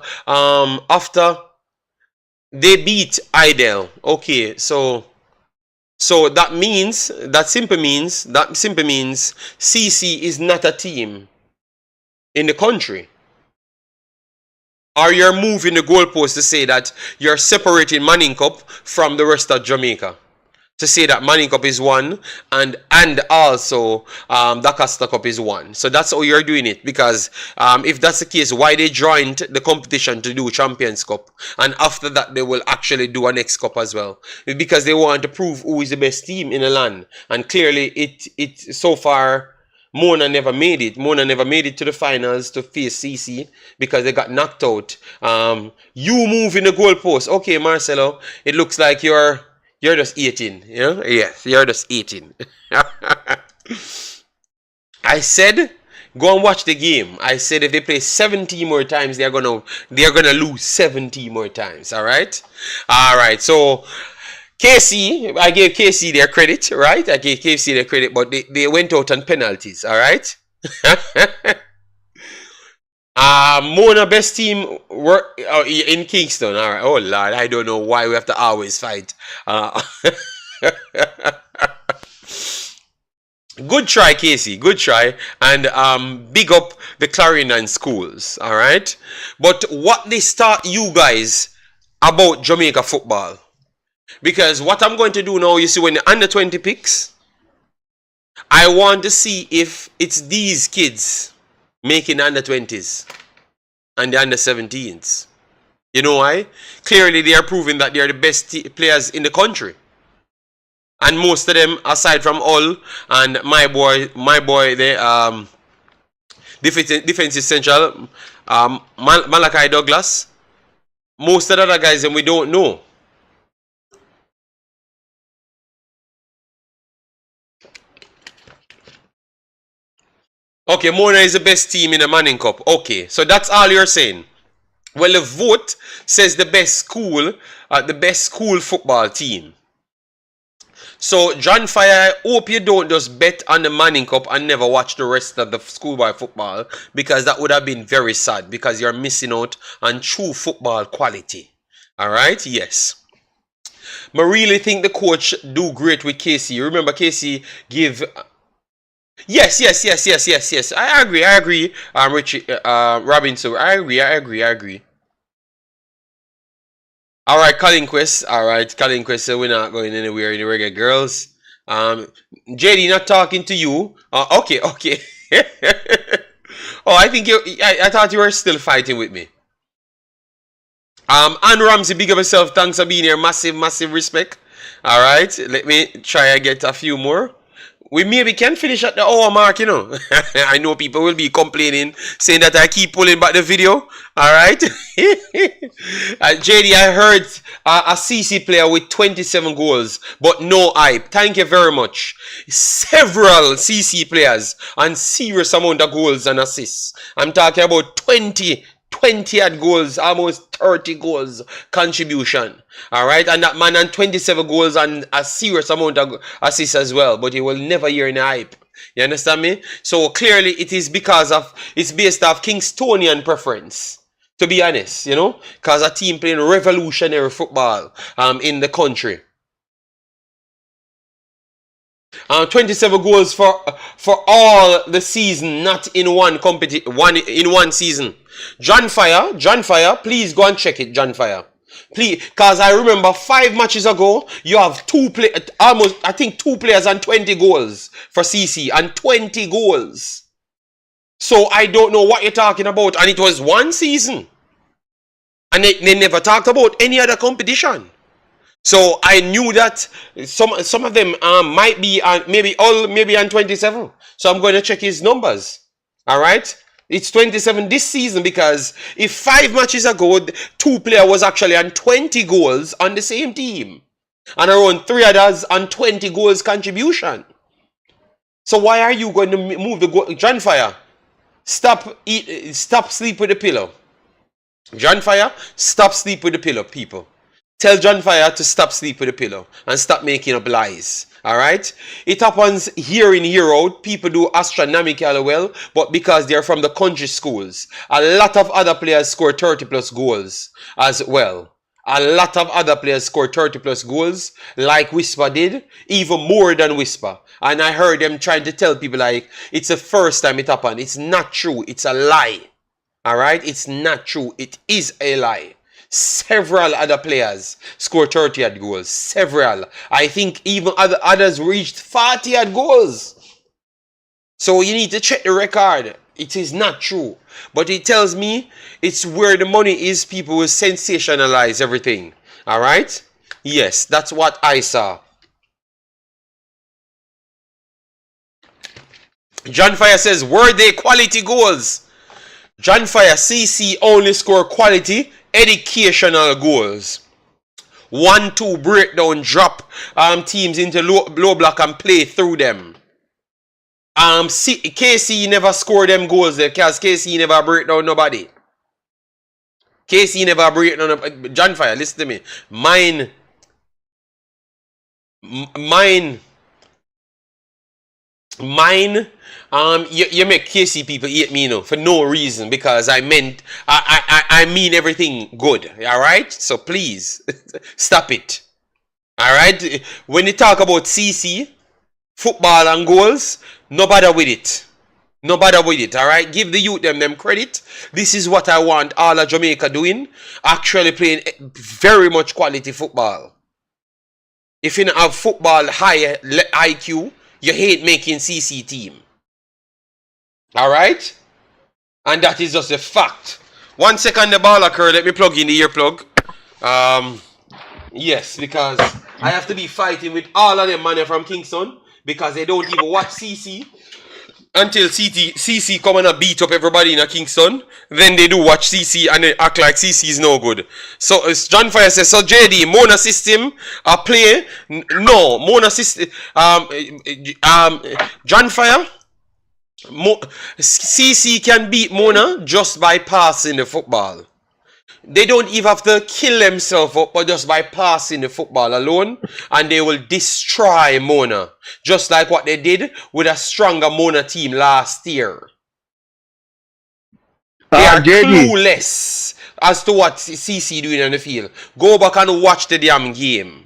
they beat Hydel. Okay. So that simply means CC is not a team in the country. Or you're moving the goalpost to say that you're separating Manning Cup from the rest of Jamaica. To say that Manning Cup is one and also Dacosta Cup is one. So that's how you're doing it. Because if that's the case, why they joined the competition to do Champions Cup, and after that they will actually do a next cup as well. It's because they want to prove who is the best team in the land. And clearly it so far Mona never made it. Mona never made it to the finals to face CC because they got knocked out. You move in the goalpost. Okay, Marcelo, it looks like you're just 18. You know? Yes, you're just 18. I said, go and watch the game. I said if they play 70 more times, they're gonna lose 70 more times. All right. So KC, I gave KC their credit, right? I gave KC their credit, but they went out on penalties, all right? Mona best team were in Kingston, all right? Oh, Lord, I don't know why we have to always fight. Good try, KC, good try. And big up the Clarendon schools, all right? But what they start you guys about Jamaica football? Because what I'm going to do now, you see, when the under 20 picks, I want to see if it's these kids making the under 20s and the under 17s. You know why? Clearly, they are proving that they are the best players in the country. And most of them, aside from all and my boy, the defensive central, Malachi Douglas, most of the other guys, and we don't know. Okay, Mona is the best team in the Manning Cup. Okay, so that's all you're saying. Well, the vote says the best school football team. So, John Fire, I hope you don't just bet on the Manning Cup and never watch the rest of the schoolboy football, because that would have been very sad, because you're missing out on true football quality. Alright, yes. I really think the coach do great with KC. Remember, KC give... Yes. I agree. Richie, Robinson. I agree. All right, Colin Quest. So we're not going anywhere in the Reggae Girlz. JD, not talking to you. Okay. Oh, I think I thought you were still fighting with me. Ann Ramsey, big up yourself. Thanks for being here. Massive respect. All right, let me try and get a few more. We maybe can finish at the hour mark, you know. I know people will be complaining, saying that I keep pulling back the video. All right. JD, I heard a CC player with 27 goals, but no hype. Thank you very much. Several CC players and serious amount of goals and assists. I'm talking about 20 odd goals, almost 30 goals contribution. Alright, and that man and 27 goals and a serious amount of assists as well, but he will never hear any hype. You understand me? So clearly it is because of, it's based off Kingstonian preference, to be honest, you know, because a team playing revolutionary football in the country. 27 goals for all the season, not in one season. John Fire, please go and check it, John Fire. Please, because I remember 5 matches ago, you have I think 2 players and 20 goals for CC and 20 goals. So I don't know what you're talking about. And it was one season. And they never talked about any other competition. So I knew that some of them might be maybe on 27. So I'm going to check his numbers. All right. It's 27 this season, because if 5 matches ago, 2 players was actually on 20 goals on the same team, and around 3 others on 20 goals contribution. So why are you going to move the goal? John Fire, stop sleep with the pillow. John Fire, stop sleep with the pillow, people. Tell John Fire to stop sleep with the pillow and stop making up lies. Alright? It happens year in, year out. People do astronomically well, but because they're from the country schools, a lot of other players score 30 plus goals as well. A lot of other players score 30 plus goals, like Whisper did, even more than Whisper. And I heard them trying to tell people like, it's the first time it happened. It's not true. It's a lie. Alright? It's not true. It is a lie. Several other players scored 30 odd goals. Several. I think even others reached 40 odd goals. So you need to check the record. It is not true. But it tells me it's where the money is. People will sensationalize everything. Alright? Yes, that's what I saw. John Fire says, were they quality goals? John Fire, CC only score quality educational goals. 1-2 breakdown, drop teams into low block and play through them. KC never score them goals there, because KC never break down nobody. KC never break down. John Fire, listen to me. Mine. You make KC people hate me, for no reason, because I mean everything good. Alright? So please stop it. Alright? When you talk about CC, football and goals, no bother with it. No bother with it. Alright? Give the youth them credit. This is what I want all of Jamaica doing. Actually playing very much quality football. If you don't have football high IQ, you hate making CC team. Alright? And that is just a fact. 1 second, the ball occur. Let me plug in the earplug. Yes, because I have to be fighting with all of them man from Kingston, because they don't even watch CC until CC come and beat up everybody in a Kingston. Then they do watch CC and they act like CC is no good. So John Fire says, so JD, Mona system play? No, Mona system. John Fire, CC can beat Mona just by passing the football. They don't even have to kill themselves up, but just by passing the football alone, and they will destroy Mona. Just like what they did with a stronger Mona team last year. They are clueless as to what CC doing on the field. Go back and watch the damn game.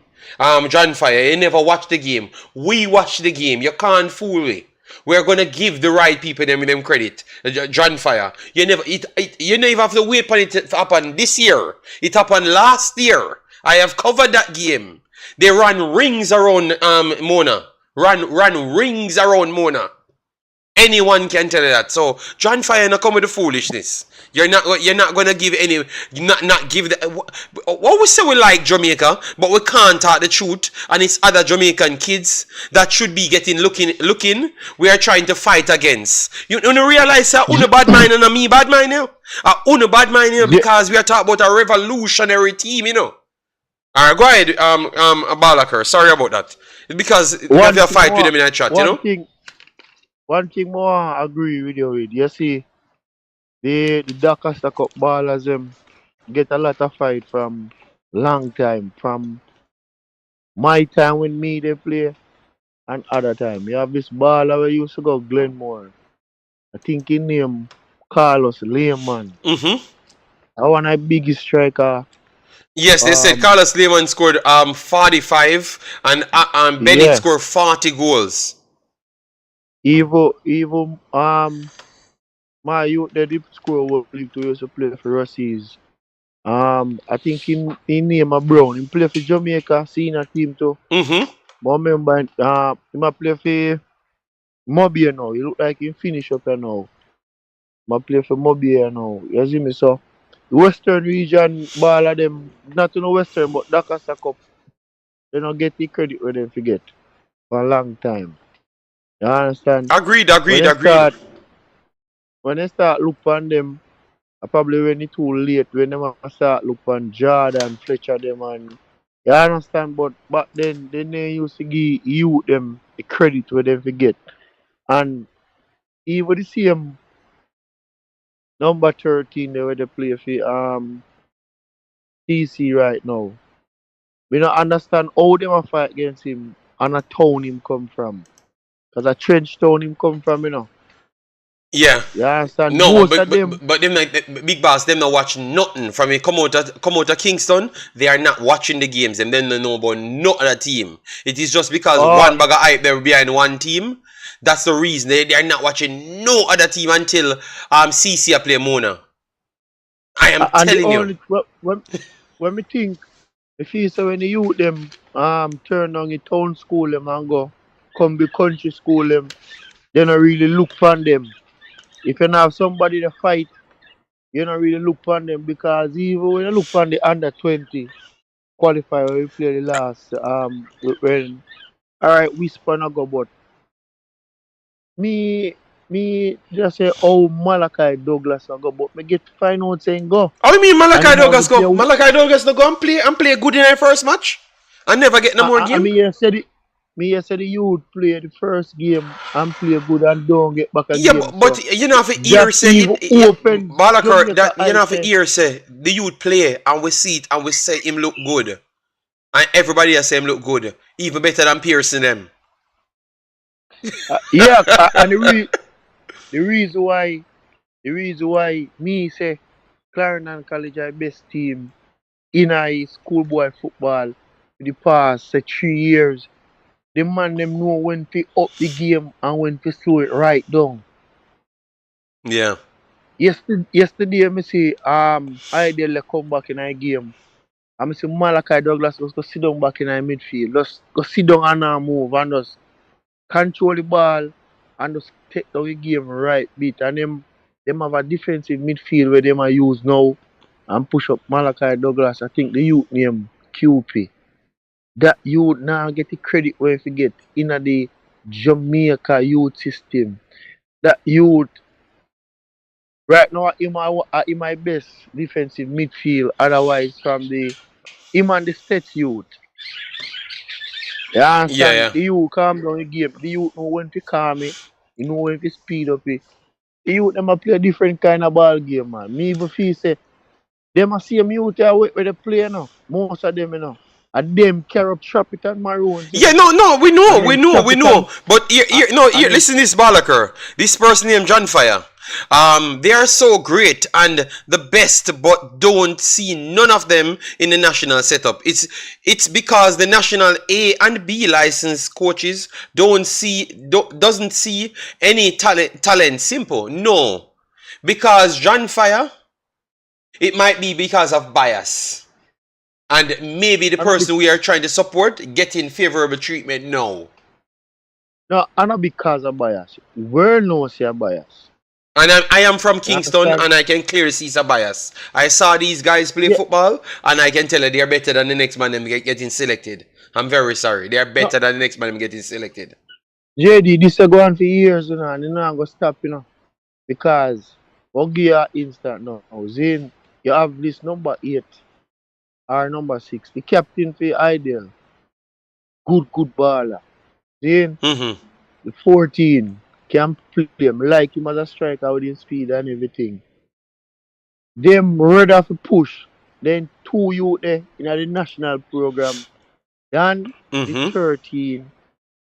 John Fire, you never watch the game. We watch the game. You can't fool me. We're gonna give the right people them credit. John Fire, you never have to wait for it to happen this year. It happened last year. I have covered that game. They ran rings around Mona. Ran rings around Mona. Anyone can tell you that. So John Fire, not come with the foolishness. You're not gonna give any, not give the. What we say we like Jamaica, but we can't talk the truth, and it's other Jamaican kids that should be getting looking. We are trying to fight against. You realize that Uno bad mind and me bad mind now. Uno bad mind here because we are talking about a revolutionary team, Alright, go ahead, Balakar. Sorry about that. It's because we have a fight with them in a chat, One thing more I agree with you with. You see, the Dacosta Cup ballers get a lot of fight from long time. From my time when me they play and other time. You have this baller we used to go Glenmuir. I think his name Carlos Lehman. Mm-hmm. I one of the biggest striker. Yes, they said Carlos Lehman scored 45 and Bennett scored 40 goals. Even my youth they did score what used to play for Russies. I think he name a Brown. He play for Jamaica senior team too. Mm-hmm. But remember, he play for Mobile now. He look like he finish up here now. I play for Mobile now. You see me? So, the Western region ball of them, not to know Western, but Dacosta Cup, they don't get the credit where they forget for a long time. You understand? Agreed, When agreed, they agreed. start, when they start look on them, probably when it's too late, when they start look on Jordan, Fletcher them and you understand? But back then, they used to give you them the credit where they forget. And even the same number 13 they where they play for TC right now. We don't understand how them a fight against him and a town him come from. Cause a trench town him come from, you know. Yeah. You understand? No, Most but of but them but them like big boss, them not watch nothing from it. Come out of Kingston. They are not watching the games, and then they know about no other team. It is just because uh one bag of hype they're behind one team. That's the reason they are not watching no other team until CC play Mona. I am and the telling you. only when me think if you say when the youth them turn on the town school them and go come be country school them, they don't really look for them. If you don't have somebody to fight, you don't really look for them because even when you look for the under 20 qualifier we play the last when alright whisper no go but me me just say oh Malachi Douglas I go but me get to find out saying go How you mean and Malachi him have to Douglas play go? Malachi Douglas no go and play good in their first match and never get no more I game? mean you said it me you said the youth play the first game and play good and don't get back a Yeah, game but so you know if a that ear say even yeah, opens Balakar, Jamaica that you know eyes if a say ear say the youth play and we see it and we say him look good and everybody else say him look good even better than Pearson them. yeah and the reason why me say Clarendon College are best team in a schoolboy football for the past say 3 years. The man them know when to up the game and when to slow it right down. Yeah. Yesterday me see Hydel come back in a game. I me see Malachi Douglas just go sit down back in a midfield. Just go sit down and move and just control the ball and just take down the game right bit. And them have a defensive midfield where them a use now and push up Malachi Douglas. I think the youth name QP. That youth now get the credit where you get in the Jamaica youth system. That youth right now in my best defensive midfield. Otherwise from the him and the state youth. You Yeah, understand? yeah. The youth calm down the game. The youth know when to calm it. You know when to speed up it. The youth them a play a different kind of ball game, man. Me even feel say them a same youth where they play now. Most of them, you know. And them carry up trap it and maroons, you Yeah, know. no, we know, And we them know, trap we it know. But and, and them listen to this Balakar. This person named John Fire. They are so great and the best, but don't see none of them in the national setup. It's because the national A and B licensed coaches doesn't see any talent. Simple, no. Because John Fire, it might be because of bias. And maybe the and not person we are trying to support getting favorable treatment now. no, and not because of bias. World knows you're bias. And I am from You Kingston understand? and I can clearly see some bias. I saw these guys play Yeah. football and I can tell you they're better than the next man them getting selected. I'm very sorry. They're No, better than the next man them getting selected. JD, this a go on for years, you know, and you know I'm gonna stop, you know. Because we'll give you an instant now. Zane, you have this number 8 or number 6. The captain for Hydel. Good baller. Zane, Mm-hmm. the 14 can play him. Like him as a striker with his speed and everything. Them ready for push. Then two youth there in the national program. Then the Mm-hmm. 13,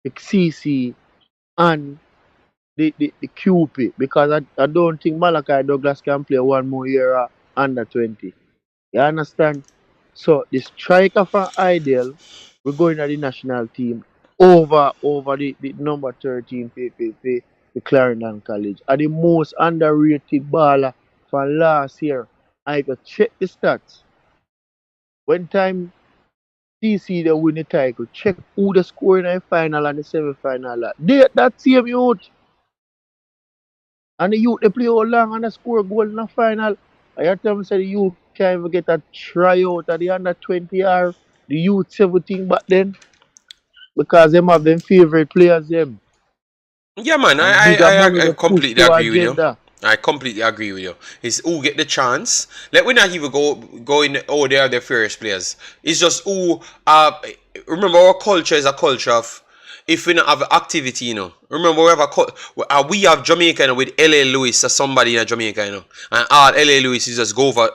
the CC, and the QP. Because I don't think Malachi Douglas can play one more year under 20. You understand? So the striker from Ideal will go into the national team over the number 13 for Clarendon College. And the most underrated baller from last year. I could check the stats. when time TC they win the title, check who the score in the final and the semi-final. That same youth. And the youth they play all long and they score a goal in the final. I tell them say the youth can't even get a tryout at the under 20 or the youth 17 back then. Because them have them favorite players them. Yeah, man, And bigger money I they push completely to agree with you. agenda. I completely agree with you. It's who get the chance. Let we not even go in. Oh, they are the fairest players. It's just who. Remember, our culture is a culture of if we don't have activity, you know. Remember, we have Jamaica, you know, with LA Lewis or somebody in Jamaica, you know, and all LA Lewis is just go for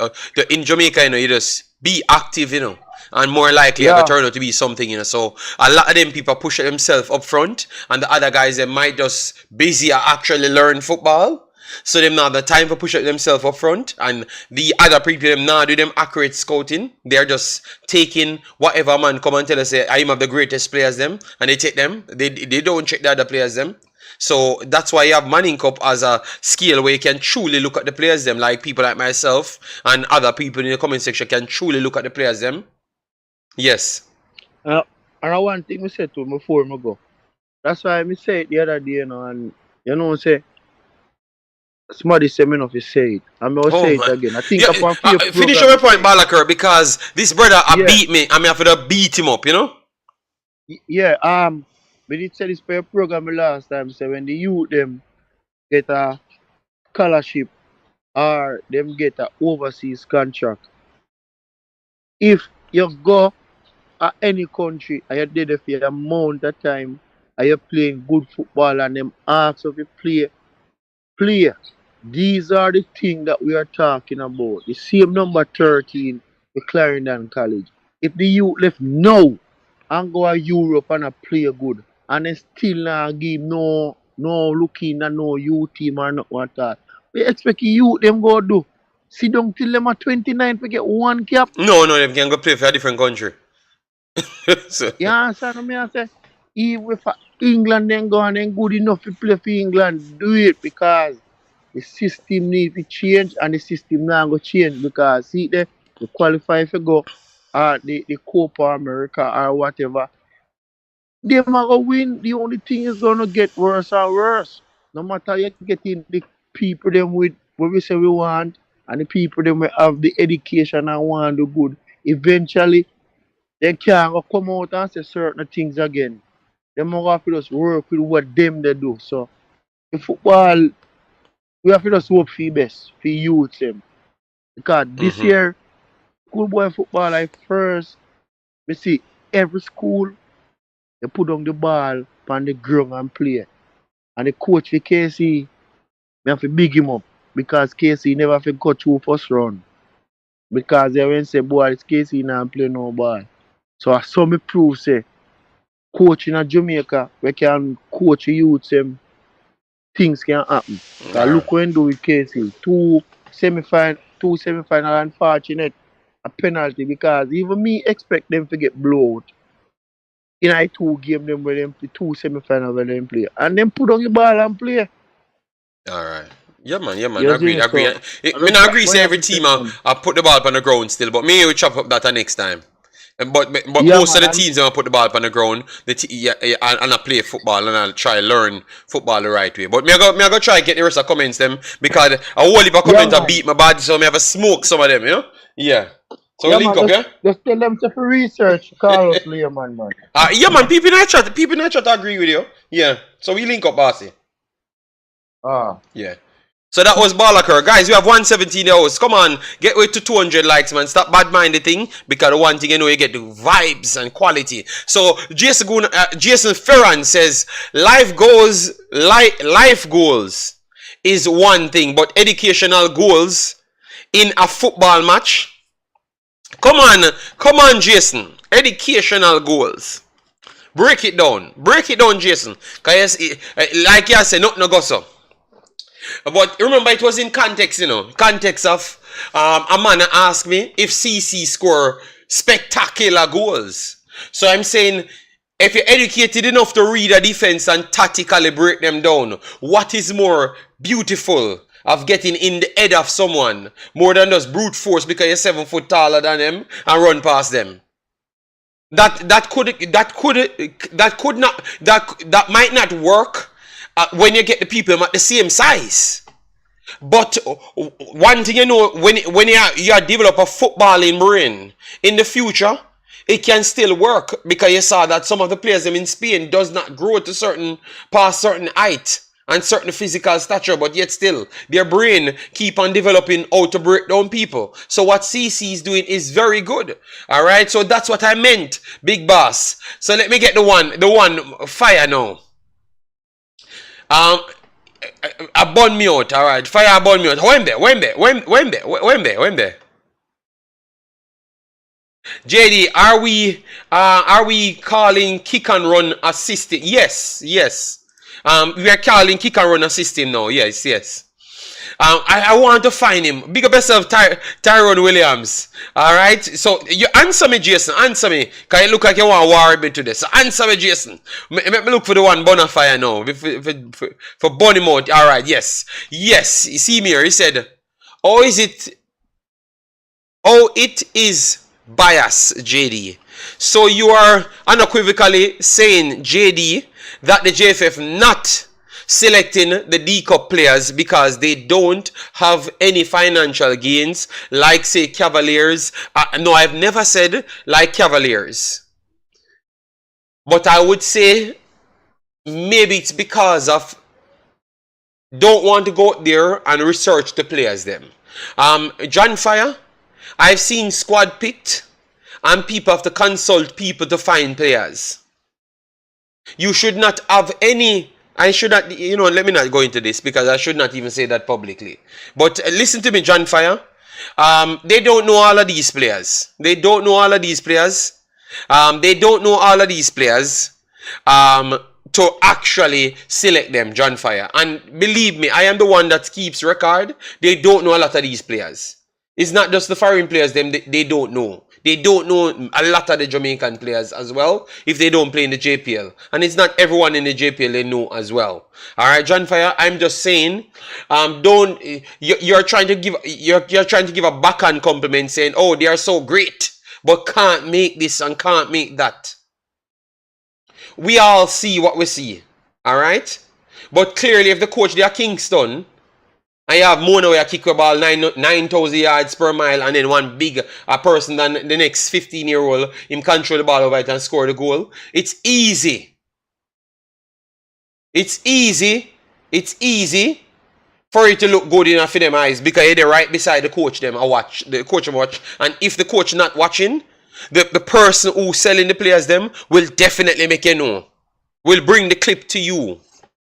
in Jamaica, you know, you just be active, you know. And more likely it Yeah. turn out to be something, you know. So a lot of them people push themselves up front, and the other guys they might just busy actually learn football. So them not have the time for push themselves up front, and the other people them not do them accurate scouting. They're just taking whatever man come and tell us say I'm of the greatest players them, and they take them. They don't check the other players them. So that's why you have Manning Cup as a scale where you can truly look at the players them, like people like myself and other people in the comment section can truly look at the players them. Yes. And one thing we said to him before I go. That's why I say it the other day, you know, and you know say somebody say me not to say it. And I will Oh say it man. again. I think Yeah, upon few finish program your me point, say it. Balaker, because this brother Yeah, beat me. I mean, I have to beat him up, you know? yeah, we did say this for a program last time, say when the youth them get a scholarship or them get a overseas contract. If you go at any country and you did it for a amount of time and you're playing good football and them ask if you play. These are the things that we are talking about. The same number 13, the Clarendon College. If the youth left now and go to Europe and a play good and they still not give no looking at no youth team or not what that. We expect the youth them go do. Sit down till them at 29 to get one cap. No, they can go play for a different country. So, You understand me? I say, even if England then go and then good enough to play for England, do it because the system need to change and the system now go change because see the qualify to go the Copa America or whatever. Them are gonna win. The only thing is gonna get worse and worse. No matter you getting the people them with what we say we want and the people them we have the education and want to do good. Eventually they can't go come out and say certain things again. Them have to just work with what them they do. So in football we have to just hope for the best for youth them. Because this mm-hmm. year, schoolboy football I first we see every school they put on the ball on the ground and play. And the coach for KC, we have to big him up because KC never have to go through first round. Because they went say boy it's KC now play no ball. So I saw me prove say coach in Jamaica we can coach the youth them things can happen. So All right. look when do with KC. Two semi-final unfortunate a penalty because even me expect them to get blown in a two game them where them play two semi-final where them play. And them put on the ball and play. All right. Yeah, man. Yeah, man. You Agree. see, Agree. so I Me just not agree. what Say you have every to say team them. put the ball on the ground still, but me will chop up that next time. But Yeah most of man the and teams will put the ball on the ground. And I play football and I'll try learn football the right way. But me I go try get the rest of comments them because a whole heap of yeah comments man. beat my body, so me have a smoke some of them. You know. Yeah. So we Yeah link man, up, yeah. just tell them to for research Carlos Learman man. Yeah, man. People in the chat agree with you. Yeah. So we link up, bossy. Ah. Yeah. So that was Balaker. Guys, we have 117 hours. Come on, get way to 200 likes, man. Stop bad mind the thing. Because the one thing you know, you get the vibes and quality. So Jason Ferran says, life goals is one thing, but educational goals in a football match. Come on, Jason. Educational goals. Break it down, Jason. Because like you said, nothing no go so. But remember, it was in context, you know. Context of a man asked me if CC score spectacular goals. So I'm saying, if you're educated enough to read a defense and tactically break them down, what is more beautiful of getting in the head of someone more than just brute force because you're 7 foot taller than them and run past them. That might not work when you get the people at the same size. But one thing you know, when you develop a footballing brain in the future, it can still work because you saw that some of the players in Spain does not grow to past certain height and certain physical stature, but yet still their brain keep on developing how to break down people. So what CC is doing is very good. All right, so that's what I meant, big boss. So let me get the one fire now. A burn me out, all right. Fire burn me out. Wembe. JD, are we calling kick and run assisting? Yes. We are calling kick and run assisting now. Yes. I want to find him. Big up yourself, Tyrone Williams. Alright? So you answer me, Jason. Answer me. Because you look like you want to war me today. So answer me, Jason. Let me look for the one bonfire now. For burn him out. Alright, yes. Yes. You see me here. He said, oh, it is bias, JD. So you are unequivocally saying, JD, that the JFF not selecting the D Cup players because they don't have any financial gains, like say Cavaliers. No, I've never said like Cavaliers. But I would say maybe it's because of don't want to go out there and research the players them. John Fire, I've seen squad picked and people have to consult people to find players. You should not have any. I should not, let me not go into this because I should not even say that publicly. But listen to me, John Fire. They don't know all of these players. To actually select them, John Fire. And believe me, I am the one that keeps record. They don't know a lot of these players. It's not just the foreign players, they don't know. They don't know a lot of the Jamaican players as well if they don't play in the JPL. And it's not everyone in the JPL they know as well. Alright, John Fire, I'm just saying, you're trying to give a backhand compliment saying, oh, they are so great, but can't make this and can't make that. We all see what we see. Alright? But clearly if the coach they are Kingston, and you have Mona where you kick a ball 9,000 yards per mile and then one big person than the next 15-year-old him control the ball over it and score the goal. It's easy. It's easy for it to look good enough for them eyes because they're right beside the coach them and watch. The coach them watch. And if the coach not watching, the person who selling the players them will definitely make you know. Will bring the clip to you.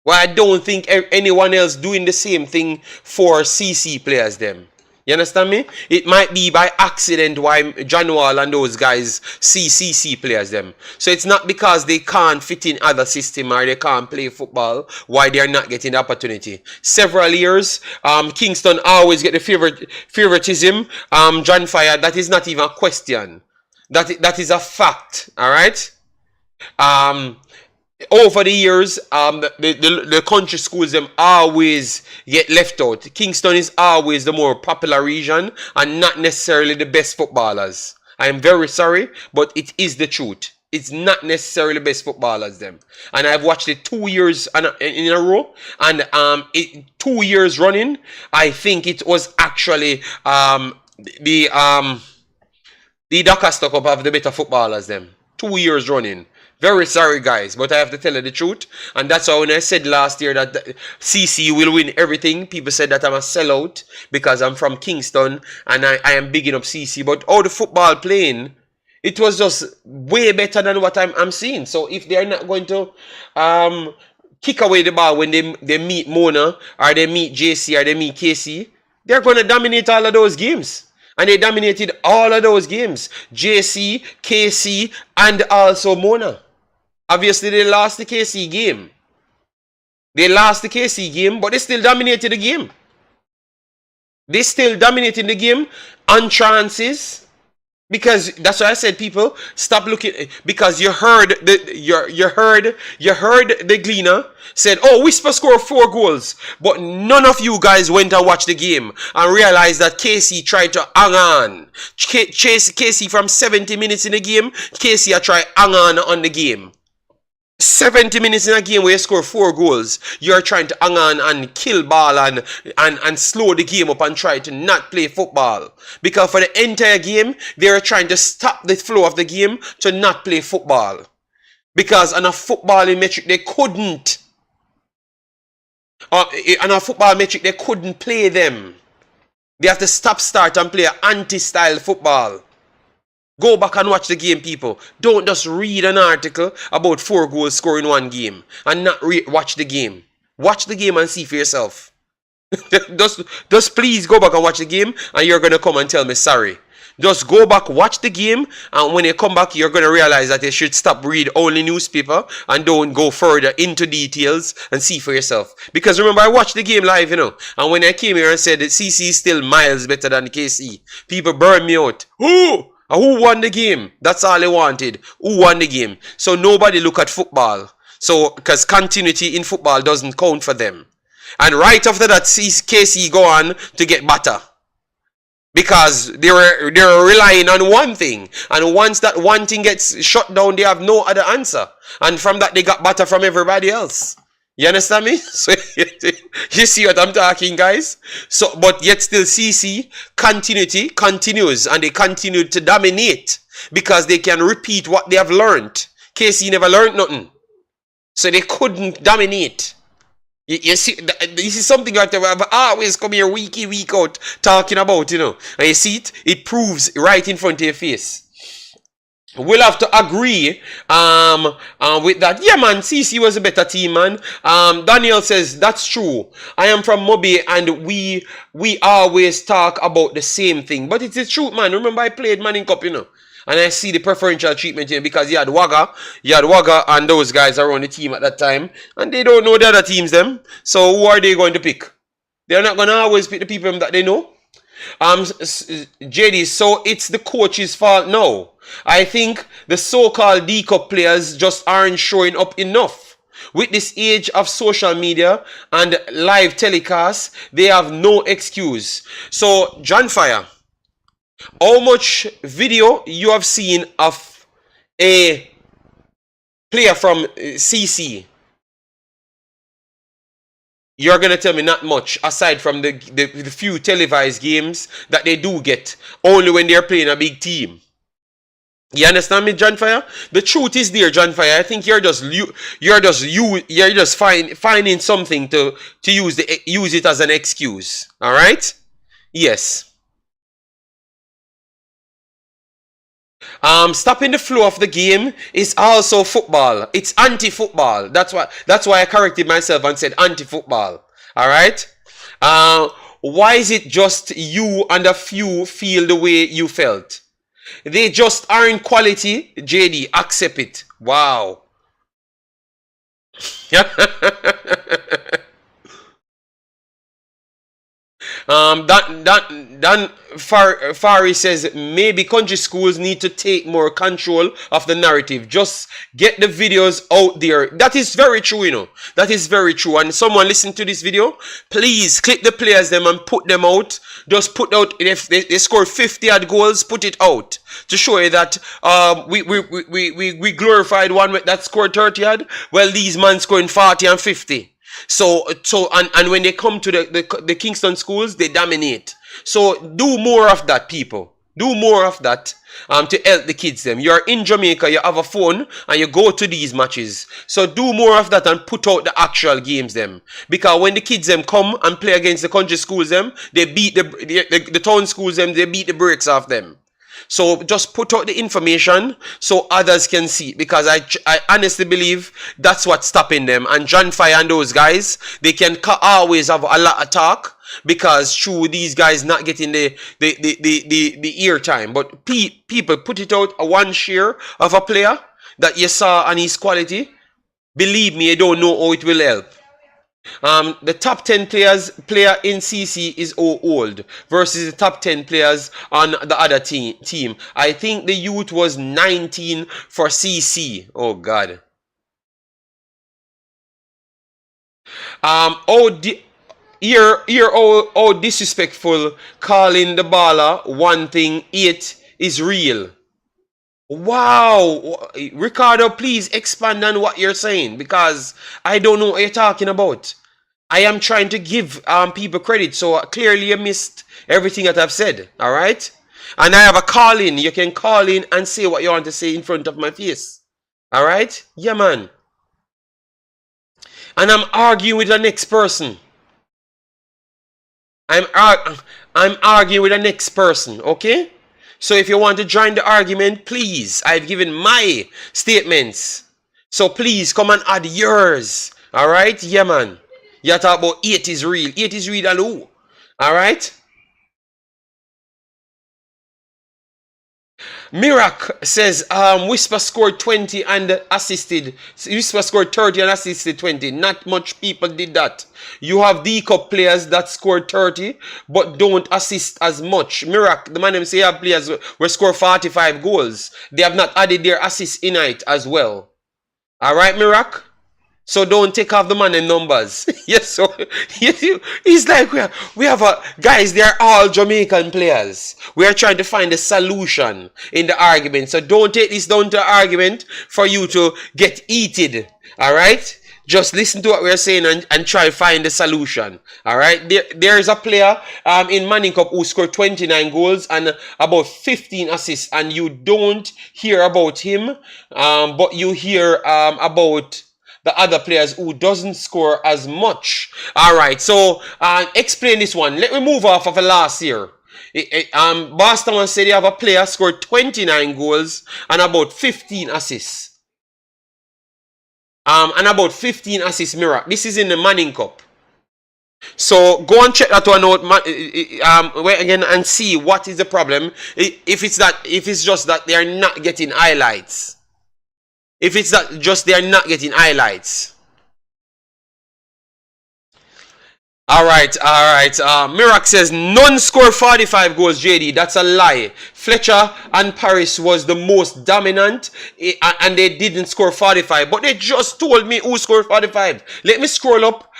Well, I don't think anyone else doing the same thing for CC players them. You understand me? It might be by accident why John Wall and those guys see CC players them. So it's not because they can't fit in other system or they can't play football why they are not getting the opportunity. Several years, Kingston always get the favoritism. John Fire, that is not even a question. That is a fact. All right? Over the years, the country schools them always get left out. Kingston is always the more popular region and not necessarily the best footballers. I am very sorry, but it is the truth. It's not necessarily the best footballers them. And I've watched it 2 years in a row, and 2 years running, I think it was actually the Dacosta Cup of the better footballers them. 2 years running. Very sorry, guys, but I have to tell you the truth. And that's why when I said last year that CC will win everything, people said that I'm a sellout because I'm from Kingston and I am bigging up CC. But all the football playing, it was just way better than what I'm seeing. So if they're not going to kick away the ball when they meet Mona or they meet JC or they meet KC, they're going to dominate all of those games. And they dominated all of those games. JC, KC, and also Mona. Obviously, they lost the KC game. But they still dominated the game. They still dominated the game on chances. Because that's why I said, people, stop looking, because you heard the Gleaner said, oh, Whisper scored 4 goals, but none of you guys went and watched the game and realized that Casey tried to hang on. Casey from 70 minutes in the game, Casey I tried hang on the game. 70 minutes in a game where you score 4 goals, you're trying to hang on and kill ball and slow the game up and try to not play football. Because for the entire game, they were trying to stop the flow of the game to not play football. Because on a footballing metric, they couldn't. On a football metric, they couldn't play them. They have to stop, start and play an anti-style football. Go back and watch the game, people. Don't just read an article about 4 goals scored in one game and not watch the game. Watch the game and see for yourself. just please go back and watch the game, and you're going to come and tell me sorry. Just go back, watch the game, and when you come back, you're going to realize that you should stop read only newspaper and don't go further into details and see for yourself. Because remember, I watched the game live, and when I came here and said that CC is still miles better than KC, people burned me out. Who won the game? That's all they wanted. Who won the game? So nobody look at football. So, because continuity in football doesn't count for them. And right after that, KC go on to get better. Because they're relying on one thing. And once that one thing gets shut down, they have no other answer. And from that, they got better from everybody else. You understand me? So you see what I'm talking, guys? So, but yet still CC continuity continues, and they continue to dominate because they can repeat what they have learned. KC never learned nothing, so they couldn't dominate. You see, this is something you have to always come here week in, week out talking about, and you see it. It proves right in front of your face. We'll have to agree with that. Yeah, man, CC was a better team, man. Daniel says, that's true. I am from Mobi, and we always talk about the same thing. But it's the truth, man. Remember, I played Manning Cup, and I see the preferential treatment here because you had Wagga and those guys around the team at that time, and they don't know the other teams, them. So who are they going to pick? They're not going to always pick the people that they know. JD, so it's the coach's fault? No. I think the so-called D-Cup players just aren't showing up enough. With this age of social media and live telecasts, they have no excuse. So, John Fire, how much video you have seen of a player from CC? You're going to tell me not much, aside from the few televised games that they do get, only when they're playing a big team. You understand me, John Fire? The truth is there, John Fire. I think you're just finding something to use it as an excuse. All right? Yes. Stopping the flow of the game is also football. It's anti-football. That's why I corrected myself and said anti-football. All right? Why is it just you and a few feel the way you felt? They just aren't quality. JD, accept it. Wow. Dan Fari says maybe country schools need to take more control of the narrative. Just get the videos out there. That is very true, That is very true. And someone listen to this video, please click the players them and put them out. Just put out, if they scored 50 odd goals, put it out to show you that we glorified one that scored 30 odd. Well, these men scoring 40 and 50. So and when they come to the Kingston schools, they dominate. So do more of that, people. Do more of that to help the kids them. You're in Jamaica, you have a phone, and you go to these matches. So do more of that and put out the actual games them. Because when the kids them come and play against the country schools them, they beat the town schools them, they beat the brakes off them. So just put out the information so others can see, because I honestly believe that's what's stopping them. And John Fire and those guys, they can always have a lot of talk because through these guys not getting the ear time. But people put it out, a one share of a player that you saw and his quality. Believe me, you don't know how it will help. The top 10 player in CC is old versus the top 10 players on the other team. I think the youth was 19 for CC. Oh God. How disrespectful calling the baller one thing 8 is real. Wow, Ricardo, please expand on what you're saying because I don't know what you're talking about. I am trying to give people credit, so clearly you missed everything that I've said, all right? And I have a call in. You can call in and say what you want to say in front of my face, all right? Yeah, man. And I'm arguing with the next person. I'm arguing with the next person, okay? So if you want to join the argument, please, I've given my statements. So please come and add yours. Alright? Yeah, man. You talk about 8 is real. 8 is real and who? Alright? Mirak says Whisper scored 20 and assisted. Whisper scored 30 and assisted 20. Not much people did that. You have D-Cup players that scored 30 but don't assist as much. Mirak, the man them say have players who score 45 goals. They have not added their assists in it as well. Alright, Mirak? So don't take off the man in numbers. Yes, so it's like we have a guys, they are all Jamaican players. We are trying to find a solution in the argument. So don't take this down to argument for you to get heated. Alright? Just listen to what we're saying and try to find the solution. Alright? There is a player in Manning Cup who scored 29 goals and about 15 assists. And you don't hear about him, but you hear about the other players who doesn't score as much. Alright, so explain this one. Let me move off of the last year. Boston said they have a player scored 29 goals and about 15 assists. Mirror. This is in the Manning Cup. So go and check that one out wait again and see what is the problem. If it's just that they are not getting highlights. If it's that just they are not getting highlights. Alright. Mirak says none score 45 goals, JD. That's a lie. Fletcher and Paris was the most dominant and they didn't score 45. But they just told me who scored 45. Let me scroll up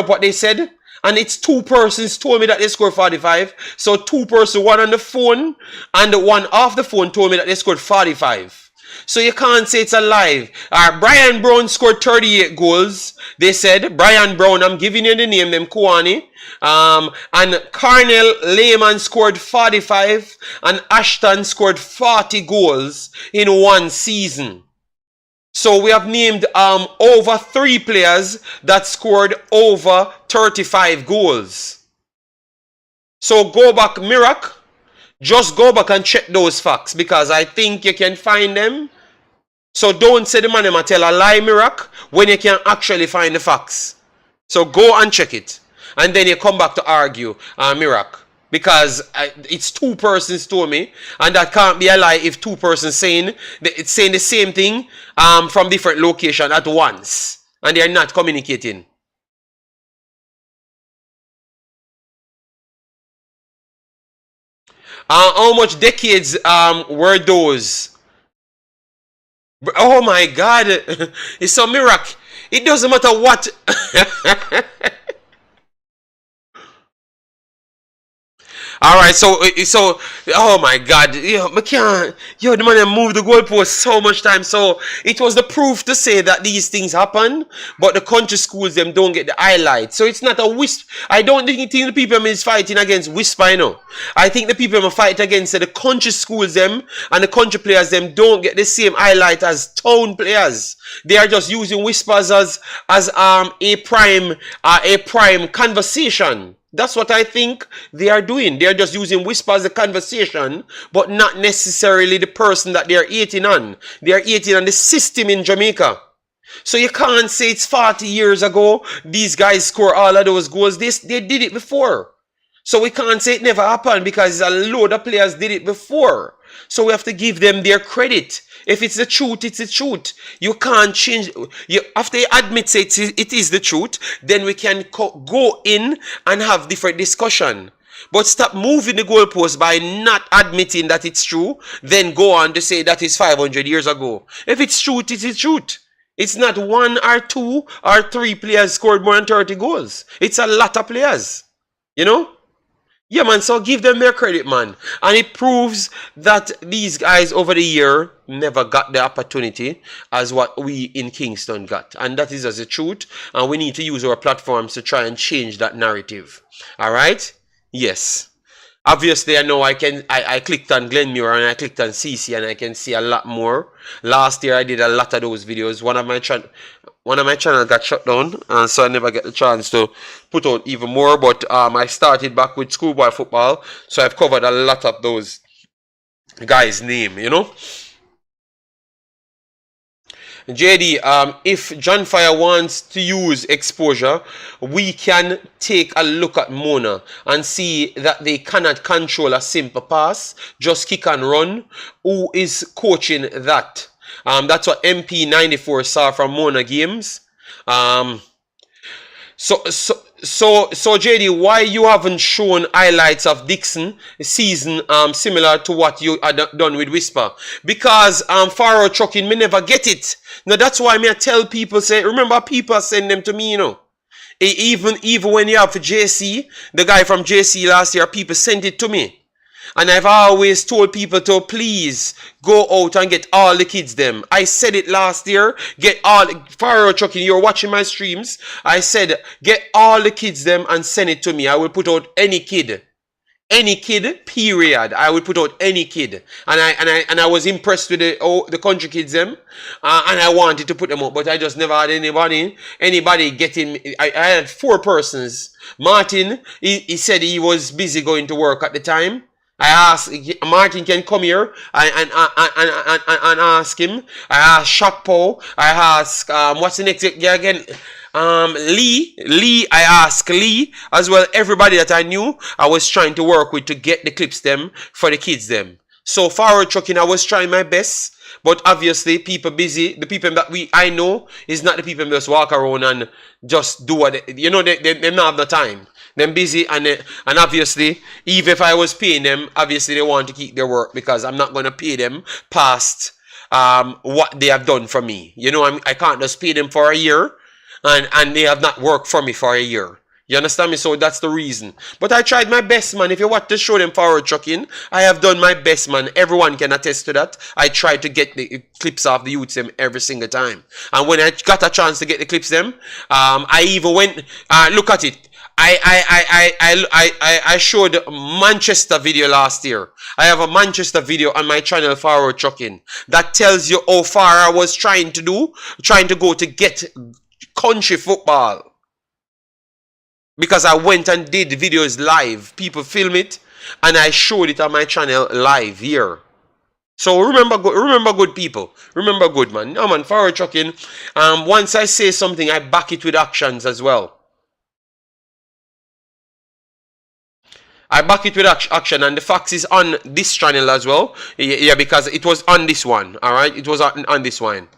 what they said. And it's 2 persons told me that they scored 45. So 2 persons, one on the phone and the one off the phone told me that they scored 45. So you can't say it's a lie. Brian Brown scored 38 goals. They said, Brian Brown, I'm giving you the name, them Kouani. And Carnell Lehman scored 45. And Ashton scored 40 goals in one season. So we have named over 3 players that scored over 35 goals. So go back, Mirak. Just go back and check those facts because I think you can find them. So don't say the man them tell a lie, Mirak, when you can actually find the facts. So go and check it. And then you come back to argue, Mirak. Because it's 2 persons told me. And that can't be a lie if 2 persons saying the same thing from different locations at once. And they are not communicating. How much decades were those? Oh my God. It's a miracle. It doesn't matter what. Alright, so, oh my God, the man moved the goalpost so much time, so it was the proof to say that these things happen, but the country schools, them don't get the highlight, so it's not a whisper. I don't think the people is fighting against whisper, you know. I think the people are fighting against the country schools, them, and the country players, them don't get the same highlight as town players. They are just using whispers as a prime conversation. That's what I think they are doing. They are just using whisper as a conversation, but not necessarily the person that they are eating on. They are eating on the system in Jamaica. So you can't say it's 40 years ago, these guys score all of those goals. They did it before. So we can't say it never happened because a load of players did it before. So we have to give them their credit. If it's the truth, it's the truth. You can't change. After you admit say it is the truth, then we can go in and have different discussion. But stop moving the goalpost by not admitting that it's true, then go on to say that is 500 years ago. If it's truth, it's the truth. It's not one or two or three players scored more than 30 goals. It's a lot of players. You know? Yeah, man, so give them their credit, man. And it proves that these guys over the year never got the opportunity as what we in Kingston got. And that is as the truth. And we need to use our platforms to try and change that narrative. All right? Yes. Obviously, I know I clicked on Glenmuir and I clicked on CC and I can see a lot more. Last year, I did a lot of those videos. One of my channels got shut down, and so I never get the chance to put out even more. But I started back with Schoolboy Football, so I've covered a lot of those guys' name, you know. JD, if John Fire wants to use exposure, we can take a look at Mona and see that they cannot control a simple pass, just kick and run. Who is coaching that? That's what MP94 saw from Mona games. So JD, why you haven't shown highlights of Dixon season similar to what you had done with Whisper? Because Faro trucking, me never get it. Now that's why me I tell people, say, remember people send them to me, you know. Even when you have JC, the guy from JC last year, people sent it to me. And I've always told people to please go out and get all the kids them. I said it last year. Get all Faro trucking. You're watching my streams. I said get all the kids them and send it to me. I will put out any kid. Any kid, period. I would put out any kid. And I was impressed with the country kids them. And I wanted to put them out. But I just never had anybody getting. I had 4 persons. Martin, he said he was busy going to work at the time. I asked Martin can come here and ask him. I asked Shakpo. I asked what's the next guy again? Lee. I asked Lee as well. Everybody that I knew, I was trying to work with to get the clips them for the kids them. So forward trucking, I was trying my best. But obviously, people busy. The people that I know is not the people that just walk around and just do what they don't have the time. Them busy and obviously, even if I was paying them, obviously they want to keep their work because I'm not going to pay them past what they have done for me. You know, I can't just pay them for a year and they have not worked for me for a year. You understand me? So that's the reason. But I tried my best, man. If you want to show them forward trucking, I have done my best, man. Everyone can attest to that. I tried to get the clips off the youths them every single time. And when I got a chance to get the clips them, I even went, look at it. I showed Manchester video last year. I have a Manchester video on my channel, Forward Trucking, that tells you how far I was trying to go to get country football. Because I went and did videos live. People film it and I showed it on my channel live here. So remember good people. Remember good, man. No, man, Forward Trucking. Once I say something, I back it with actions as well. I back it with action, and the facts is on this channel as well. Yeah, because it was on this one. Alright, it was on this one.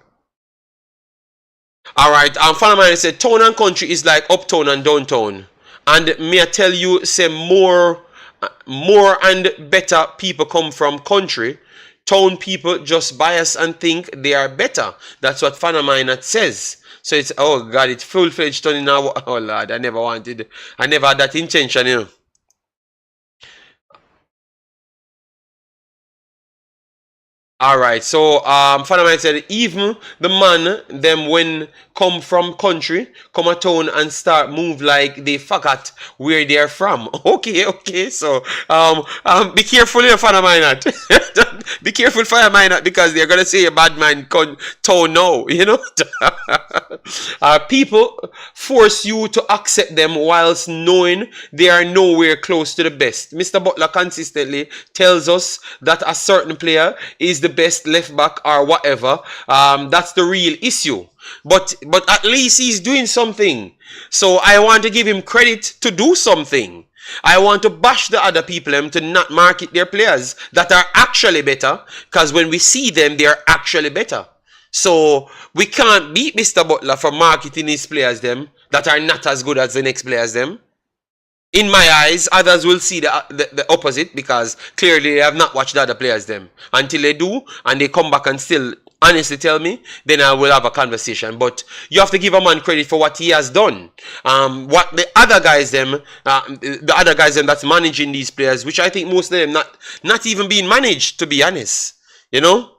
Alright, Fanaman said town and country is like uptown and downtown. And may I tell you, say more and better people come from country. Town people just bias and think they are better. That's what Fanaman says. So it's, oh God, it's full-fledged turning now. Oh Lord, I never had that intention, you know. Alright, so Fanaman said even the man them when come from country, come a town and start move like they forgot where they're from. Okay, so be careful here, Fanaman. Be careful, Fanaman, because they're gonna say a bad man town now, you know. People force you to accept them whilst knowing they are nowhere close to the best. Mr. Butler consistently tells us that a certain player is the best left back or whatever. That's the real issue. But at least he's doing something. So I want to give him credit to do something. I want to bash the other people to not market their players that are actually better, because when we see them, they are actually better. So we can't beat Mr. Butler for marketing his players them that are not as good as the next players them. In my eyes, others will see the opposite, because clearly they have not watched the other players them. Until they do, and they come back and still honestly tell me, then I will have a conversation. But you have to give a man credit for what he has done. What the other guys them, that's managing these players, which I think most of them not even being managed, to be honest. You know?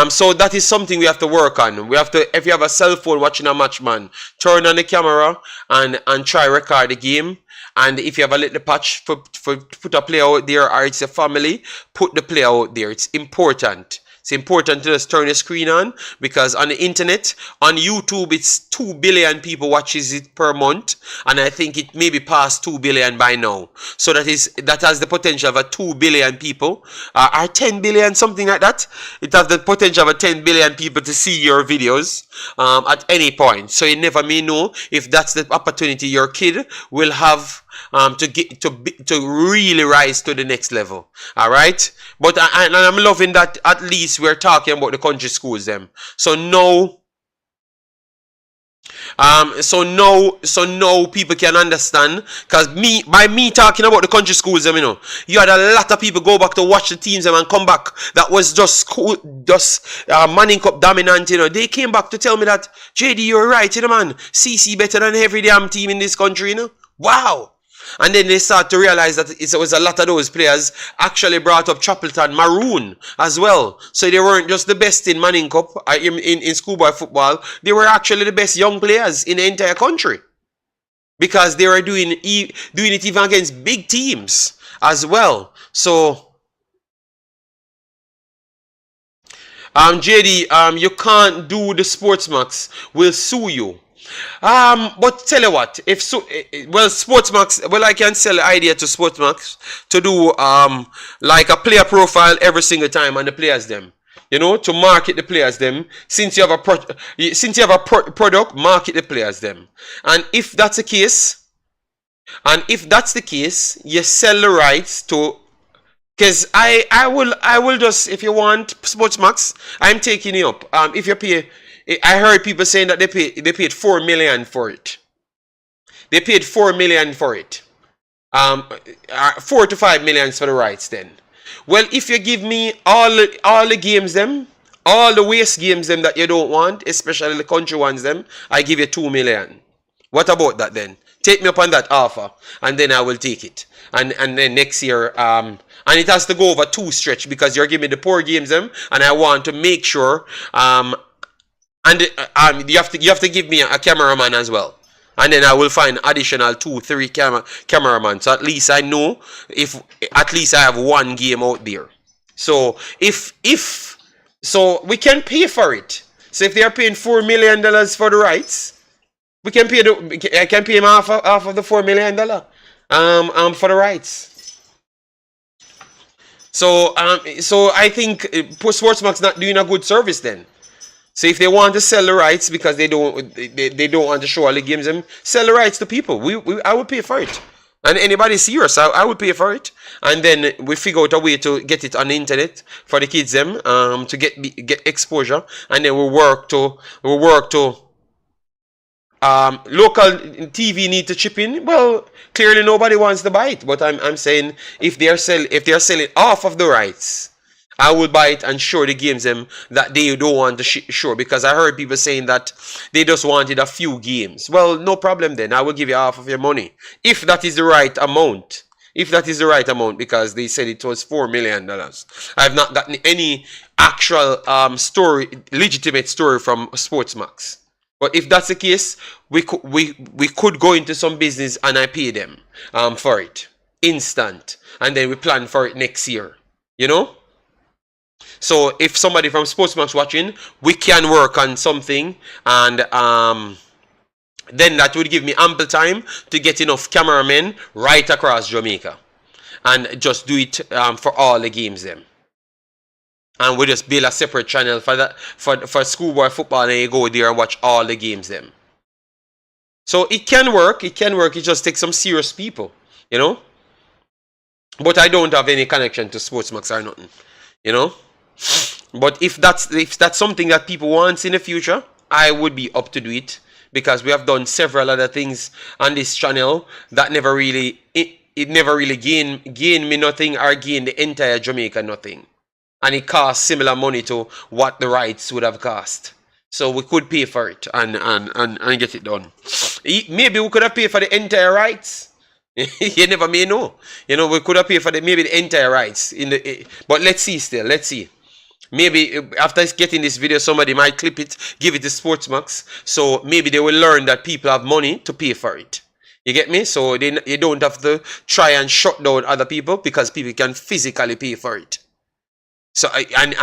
So that is something we have to work on. We have to, if you have a cell phone watching a match, man, turn on the camera and try record the game. And if you have a little patch for put a player out there, or it's a family, put the player out there. It's important. It's important to just turn the screen on, because on the internet, on YouTube, it's 2 billion people watches it per month, and I think it maybe past 2 billion by now. So that has the potential of a 2 billion people, or 10 billion, something like that. It has the potential of a 10 billion people to see your videos at any point. So you never may know if that's the opportunity your kid will have to really rise to the next level. All right, but I'm loving that at least we're talking about the country schools them. So no. So now people can understand, because by me talking about the country schools them, you had a lot of people go back to watch the teams them and come back that was just Manning Cup dominant, They came back to tell me that, JD, you're right, man. CC better than every damn team in this country, Wow. And then they start to realize that it was a lot of those players actually brought up Chapelton Maroon as well. So they weren't just the best in Manning Cup, in schoolboy football. They were actually the best young players in the entire country, because they were doing it even against big teams as well. So, JD, you can't do the Sportsmax. We'll sue you. But tell you what, Sportsmax, I can sell the idea to Sportsmax to do like a player profile every single time on the players them. To market the players them. Since you have a product, market the players them. And if that's the case, you sell the rights to. Because I will just, if you want Sportsmax, I'm taking you up. If you pay. I heard people saying that they paid 4 million for it. They paid 4 million for it. 4 to 5 million for the rights then. Well, if you give me all the games them, all the waste games them that you don't want, especially the country ones them, I give you 2 million. What about that then? Take me up on that offer, and then I will take it. And then next year, and it has to go over 2 stretch, because you're giving me the poor games them, and I want to make sure and you have to give me a cameraman as well, and then I will find additional 2-3 cameraman. So at least I know if at least I have 1 game out there. So so we can pay for it. So if they are paying $4 million for the rights, I can pay him half of the $4 million for the rights. So I think Sportsmax not doing a good service then. So if they want to sell the rights because they don't want to show all the games, them sell the rights to people. I would pay for it, and anybody serious, I would pay for it, and then we figure out a way to get it on the internet for the kids them to get exposure, and then we work to local TV need to chip in. Well, clearly nobody wants to buy it, but I'm saying if they are selling off of the rights, I will buy it and show the games them that they don't want to show, because I heard people saying that they just wanted a few games. Well, no problem then. I will give you half of your money if that is the right amount. Because they said it was $4 million. I have not gotten any actual legitimate story from Sportsmax. But if that's the case, we could go into some business and I pay them for it instant, and then we plan for it next year. So if somebody from Sportsmax watching, we can work on something, and then that would give me ample time to get enough cameramen right across Jamaica, and just do it for all the games them. And we just build a separate channel for that for schoolboy football, and you go there and watch all the games them. So it can work. It can work. It just takes some serious people, you know. But I don't have any connection to Sportsmax or nothing, you know. But if that's something that people want in the future, I would be up to do it, because we have done several other things on this channel that never really it never really gain me nothing, or gain the entire Jamaica nothing, and it costs similar money to what the rights would have cost. So we could pay for it and get it done. Maybe we could have paid for the entire rights. You never may know. You know, we could have paid for maybe the entire rights in the. But let's see still. Let's see. Maybe after getting this video, somebody might clip it, give it to Sportsmax. So maybe they will learn that people have money to pay for it. You get me? So you don't have to try and shut down other people, because people can physically pay for it. So and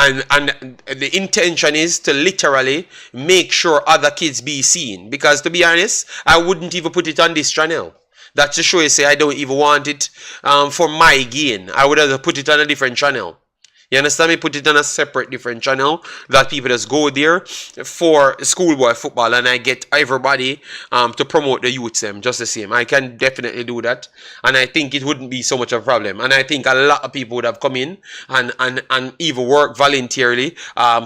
the intention is to literally make sure other kids be seen. Because to be honest, I wouldn't even put it on this channel. That's to show you, say, I don't even want it for my gain. I would have put it on a different channel. You understand me? Put it on a separate, different channel that people just go there for Schoolboy Football, and I get everybody to promote the youths them just the same. I can definitely do that, and I think it wouldn't be so much of a problem. And I think a lot of people would have come in and even work voluntarily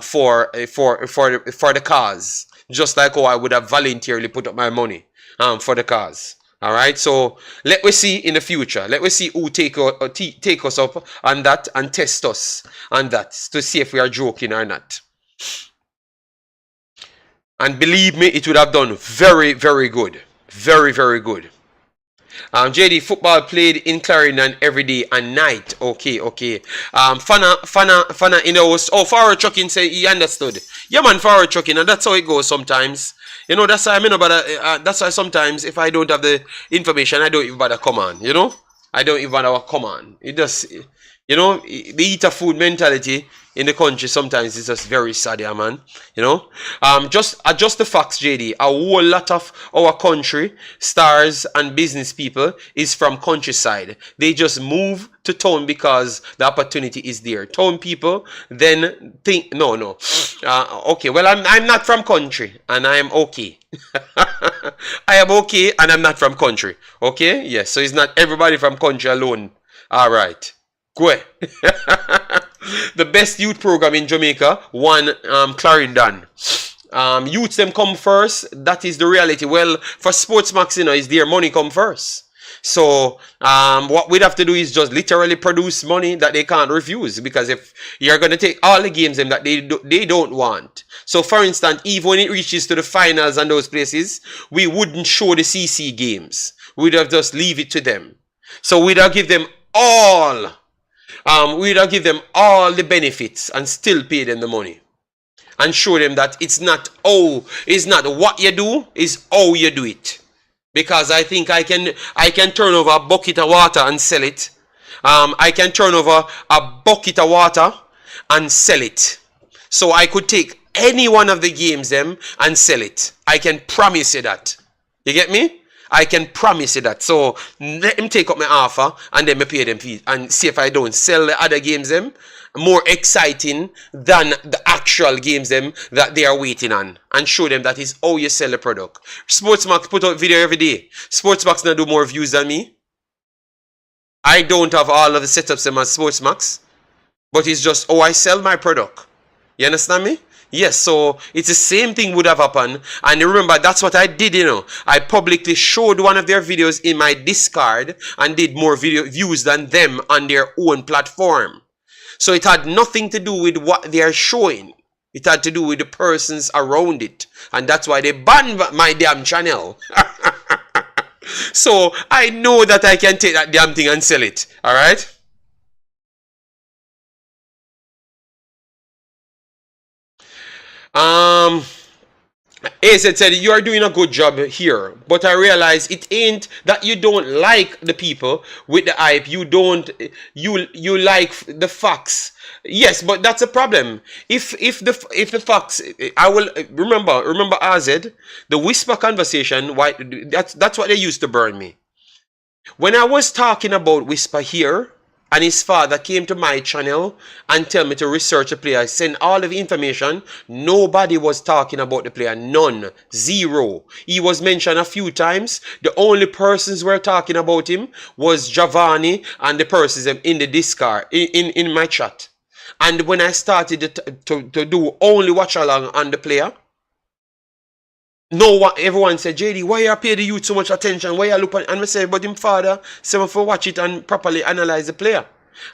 for the cause, just like how I would have voluntarily put up my money for the cause. All right, so let us see in the future. Let us see who take us up on that and test us on that to see if we are joking or not. And believe me, it would have done very, very good. Very, very good. JD, football played in Clarendon every day and night. Okay. Fana in the host. Oh, forward trucking say he understood. Yeah, man, forward trucking, and that's how it goes sometimes. You know, that's why that's why sometimes if I don't have the information, I don't even bother come on. You know, I don't even bother come on. It just, you know, the eater food mentality in the country sometimes is just very sad, yeah, man. You know, just adjust the facts, JD. A whole lot of our country stars and business people is from countryside. They just move to town because the opportunity is there. Town people then think, no. Okay, well, I'm not from country, and I am okay. I am okay, and I'm not from country. Okay, yes. So it's not everybody from country alone. All right, go. The best youth program in Jamaica won Clarendon. Youths them come first. That is the reality. Well, for Sportsmax, you know, is their money come first. So what we'd have to do is just literally produce money that they can't refuse. Because if you're going to take all the games them that they don't want. So for instance, even when it reaches to the finals and those places, we wouldn't show the CC games. We'd have just leave it to them. So we'd have give them all. We'd have give them all the benefits and still pay them the money. And show them that it's not what you do, it's how you do it. Because I think I can turn over a bucket of water and sell it. I can turn over a bucket of water and sell it. So I could take any one of the games them and sell it. I can promise you that. You get me? I can promise you that. So let him take up my offer and then me pay them fees and see if I don't sell the other games them more exciting than the actual games them that they are waiting on, and show them that is how you sell a product. Sportsmax put out video every day. Sportsmax now do more views than me. I don't have all of the setups them as Sportsmax, but it's just how I sell my product. You understand me? Yes, so it's the same thing would have happened. And remember, that's what I did, you know. I publicly showed one of their videos in my Discord and did more video views than them on their own platform. So it had nothing to do with what they are showing. It had to do with the persons around it. And that's why they banned my damn channel. So I know that I can take that damn thing and sell it. Alright? AZ said, you are doing a good job here, but I realize it ain't that you don't like the people with the hype. You like the facts. Yes, but that's a problem. If the facts, I will remember AZ, the whisper conversation. Why that's what they used to burn me. When I was talking about whisper here, and his father came to my channel and tell me to research the player. I sent all of the information. Nobody was talking about the player. None. Zero. He was mentioned a few times. The only persons were talking about him was Giovanni and the persons in the Discord, in my chat. And when I started to do only watch along on the player, everyone said, JD, why you pay the youth so much attention? Why you look and I say, but him father say for watch it and properly analyze the player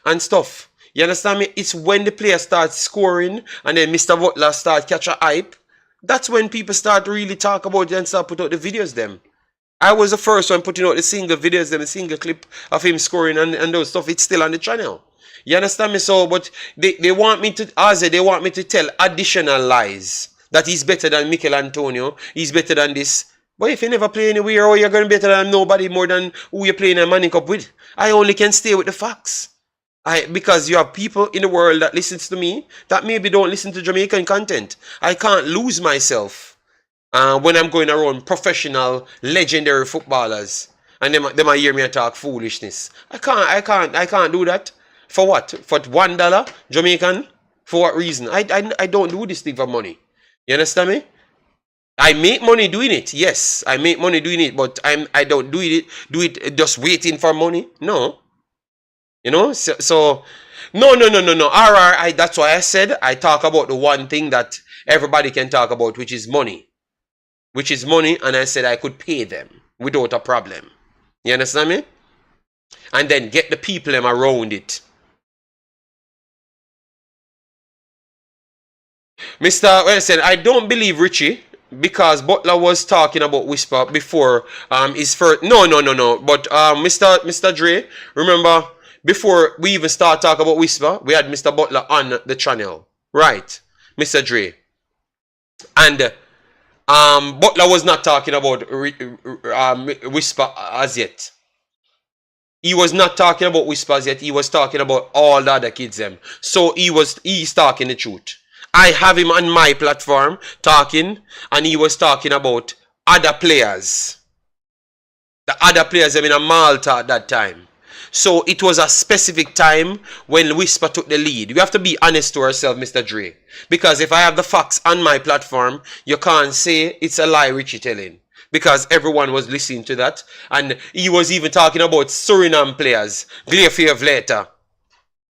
and stuff. You understand me? It's when the player starts scoring and then Mr. Butler start catch a hype. That's when people start really talk about it and start put out the videos them. I was the first one putting out the single videos them, the single clip of him scoring and those stuff. It's still on the channel. You understand me? So, but they want me to, as they want me to tell additional lies. That he's better than Michail Antonio. He's better than this. But if you never play anywhere, or you're going to be better than nobody more than who you're playing a Manning Cup with. I only can stay with the facts. Because you have people in the world that listens to me that maybe don't listen to Jamaican content. I can't lose myself when I'm going around professional, legendary footballers. And they might hear me talk foolishness. I can't do that. For what? For $1 Jamaican? For what reason? I don't do this thing for money. You understand me? I make money doing it. Yes, I make money doing it, but I don't do it just waiting for money. No. You know? So no. RR, that's why I said I talk about the one thing that everybody can talk about, which is money. Which is money, and I said I could pay them without a problem. You understand me? And then get the people them around it. Mr. Wilson, I don't believe Richie because Butler was talking about Whisper before his first. No. But Mr. Dre, remember before we even start talking about Whisper, we had Mr. Butler on the channel, right? Mr. Dre, and Butler was not talking about Whisper as yet. He was not talking about Whispers yet. He was talking about all the other kids them. So he's talking the truth. I have him on my platform talking, and he was talking about other players. The other players them in Malta at that time. So it was a specific time when Whisper took the lead. We have to be honest to ourselves, Mr. Dre. Because if I have the facts on my platform, you can't say it's a lie Richie telling. Because everyone was listening to that. And he was even talking about Suriname players. Glenmuir later.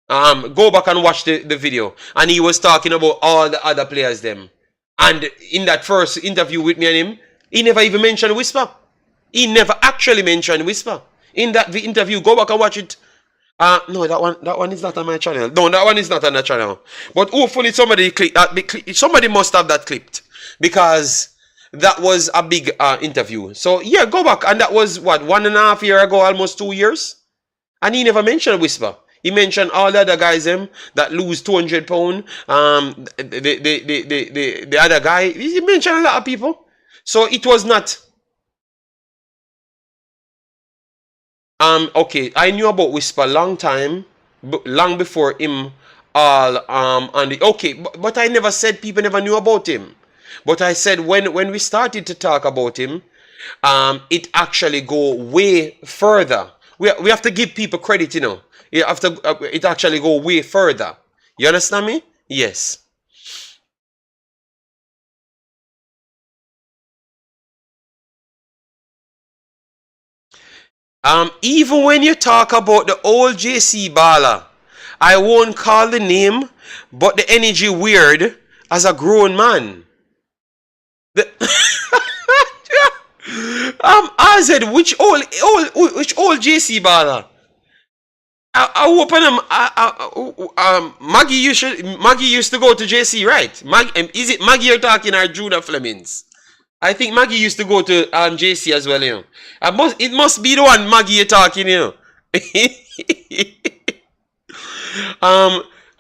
Go back and watch the video. And he was talking about all the other players them. And in that first interview with me and him, he never even mentioned Whisper. He never actually mentioned Whisper. In that interview, go back and watch it. No, that one is not on my channel. No, that one is not on the channel. But hopefully somebody clicked that. Somebody must have that clipped. Because that was a big interview. So yeah, go back. And that was what, 1.5 years ago, almost 2 years. And he never mentioned Whisper. He mentioned all the other guys that lose 200 pounds. The other guy, he mentioned a lot of people. So it was not. Okay, I knew about Whisper long time, long before him all on the. Okay, but I never said people never knew about him. But I said when we started to talk about him, it actually go way further. We have to give people credit, you know. You have to, it actually go way further. You understand me? Yes. Even when you talk about the old JC baller, I won't call the name, but the energy weird as a grown man. I said which old JC baller? I open them. Maggie used to go to JC, right? Is it Maggie you're talking or Judah Flemings? I think Maggie used to go to JC as well, you know. It must be the one Maggie you're talking, you know.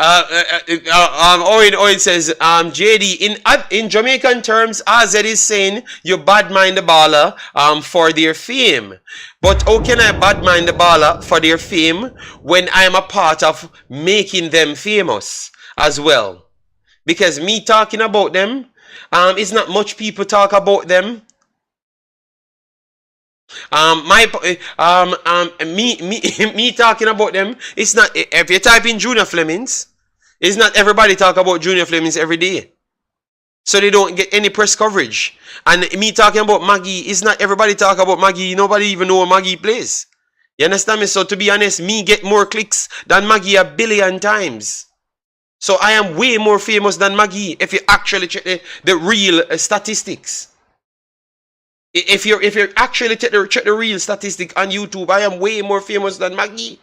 Owen says, JD, in Jamaican terms, AZ is saying you bad mind the baller for their fame. But how can I bad mind the baller for their fame when I am a part of making them famous as well? Because me talking about them, it's not much people talk about them. Me talking about them. It's not, if you type in Junior Flemings, it's not everybody talk about Junior Flemings every day. So they don't get any press coverage. And me talking about Maggie, it's not everybody talk about Maggie. Nobody even know what Maggie plays. You understand me? So to be honest, me get more clicks than Maggie 1,000,000,000 times. So I am way more famous than Maggie if you actually check the real statistics. If you actually check the real statistic on YouTube, I am way more famous than Maggie.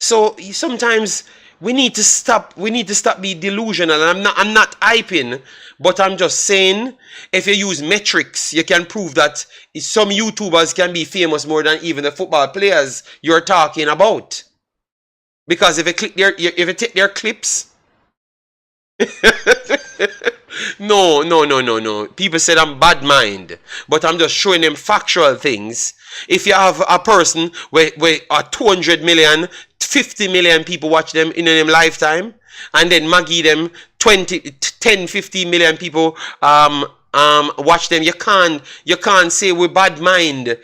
So sometimes we need to stop being delusional. And I'm not hyping, but I'm just saying, if you use metrics, you can prove that some YouTubers can be famous more than even the football players you're talking about. Because if you take their clips, no. People said I'm bad mind, but I'm just showing them factual things. If you have a person where 200 million, 50 million people watch them in their lifetime, and then Maggie them 10, 15 million people watch them, you can't say we bad mind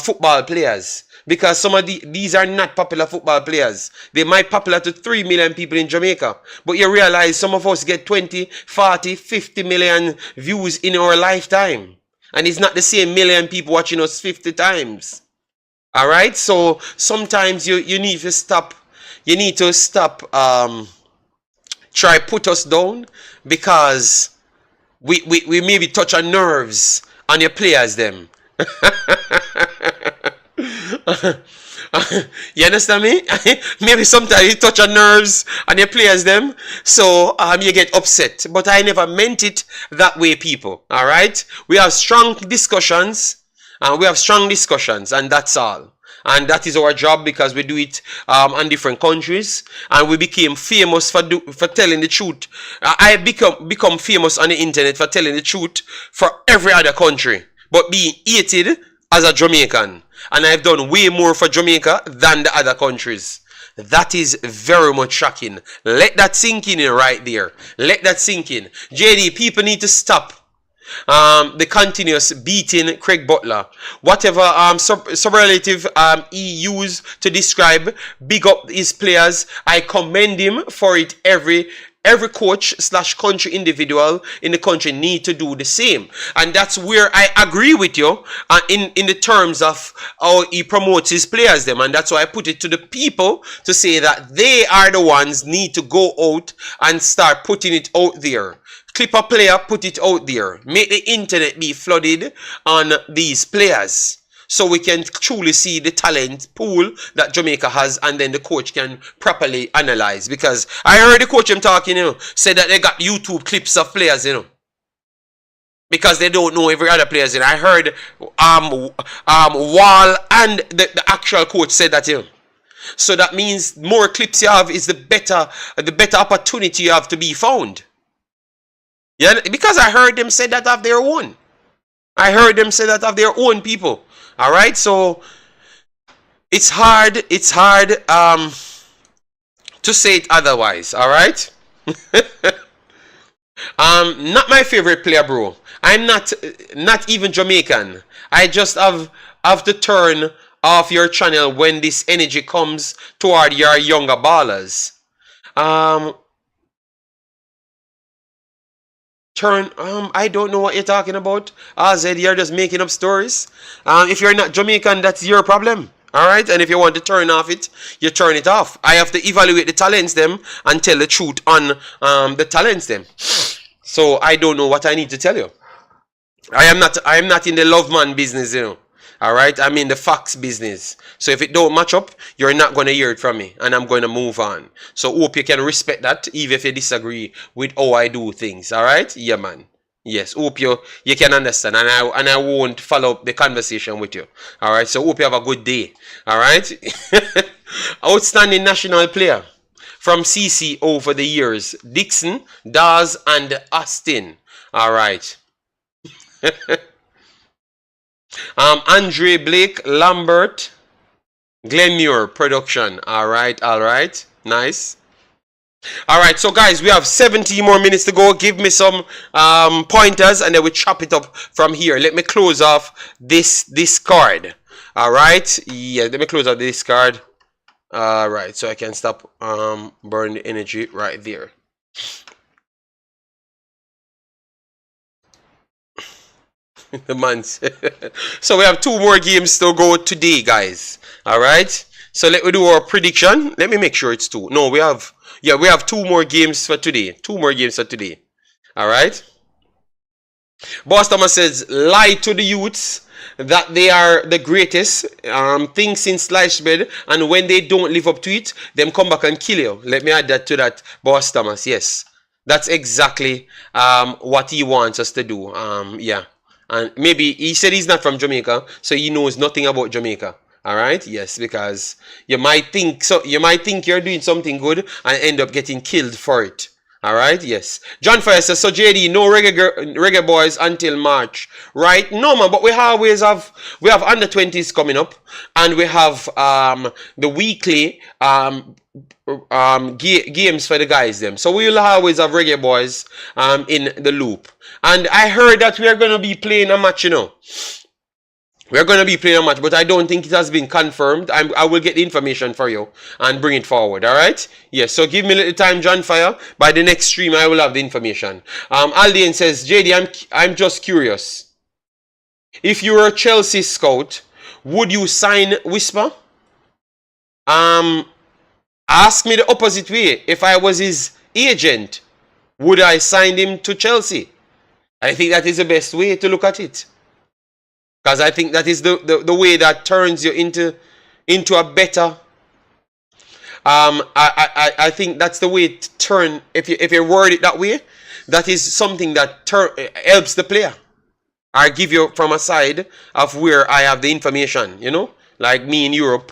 football players. Because some of these are not popular football players. They might popular to 3 million people in Jamaica. But you realize some of us get 20, 40, 50 million views in our lifetime. And it's not the same million people watching us 50 times. Alright? So sometimes you need to stop. You need to stop try put us down. Because we maybe touch on nerves on your players them. You understand me? Maybe sometimes you touch on nerves and you players them, so you get upset. But I never meant it that way, people. All right? We have strong discussions, and that's all. And that is our job, because we do it in different countries, and we became famous for telling the truth. I become famous on the internet for telling the truth for every other country, but being hated as a Jamaican. And I've done way more for Jamaica than the other countries. That is very much shocking. Let that sink in right there. Let that sink in. JD, people need to stop the continuous beating Craig Butler. Whatever superlative he used to describe, big up his players. I commend him for it. Every coach / country individual in the country need to do the same. And that's where I agree with you in the terms of how he promotes his players them. And that's why I put it to the people to say that they are the ones need to go out and start putting it out there. Clip a player, put it out there. Make the internet be flooded on these players, so we can truly see the talent pool that Jamaica has, and then the coach can properly analyze. Because I heard the coach him talking, said that they got YouTube clips of players, because they don't know every other players. I heard Wall and the actual coach said that, So that means more clips you have is the better opportunity you have to be found. Yeah, because I heard them say that of their own. I heard them say that of their own people. All right, so it's hard to say it otherwise. All right. Not my favorite player, bro. I'm not even Jamaican. I just have to turn off your channel when this energy comes toward your younger ballers. I don't know what you're talking about. Azed, you're just making up stories. If you're not Jamaican, that's your problem. Alright? And if you want to turn off it, you turn it off. I have to evaluate the talents them and tell the truth on the talents them. So I don't know what I need to tell you. I am not in the love man business, Alright? I'm in the facts business. So if it don't match up, you're not going to hear it from me. And I'm going to move on. So hope you can respect that, even if you disagree with how I do things. Alright? Yeah, man. Yes, hope you can understand. And I won't follow up the conversation with you. Alright? So hope you have a good day. Alright? Outstanding national player from CC over the years. Dixon, Dawes, and Austin. Alright. Andre Blake, Lambert, Glenmuir production. Alright. Nice. All right, so guys, we have 70 more minutes to go. Give me some pointers, and then we chop it up from here. Let me close off this card. All right, yeah, let me close out this card. All right, so I can stop burn the energy right there. The months. So we have 2 more games to go today, guys. All right. So let me do our prediction. Let me make sure it's 2. No, we have 2 more games for today. 2 more games for today. All right. Boss Thomas says, lie to the youths that they are the greatest thing since sliced bread, and when they don't live up to it, them come back and kill you. Let me add that to that, Boss Thomas. Yes, that's exactly what he wants us to do. Yeah, and maybe he said he's not from Jamaica, so he knows nothing about Jamaica. All right, yes, because you might think so. You might think you're doing something good and end up getting killed for it. All right, yes. John Fire says, so JD, no Reggae Boyz until March, right? No, man, but we have under 20s coming up, and we have the weekly games for the guys them. So we will always have Reggae Boyz in the loop. And I heard that we are gonna be playing a match, you know. We're going to be playing a match, but I don't think it has been confirmed. I will get the information for you and bring it forward, all right? Yes, so give me a little time, John Fire. By the next stream, I will have the information. Aldian says, JD, I'm just curious. If you were a Chelsea scout, would you sign Whisper? Ask me the opposite way. If I was his agent, would I sign him to Chelsea? I think that is the best way to look at it. Because I think that is the way that turns you into a better. I think that's the way to turn. If you word it that way, that is something that helps the player. I give you from a side of where I have the information. You know, like me in Europe,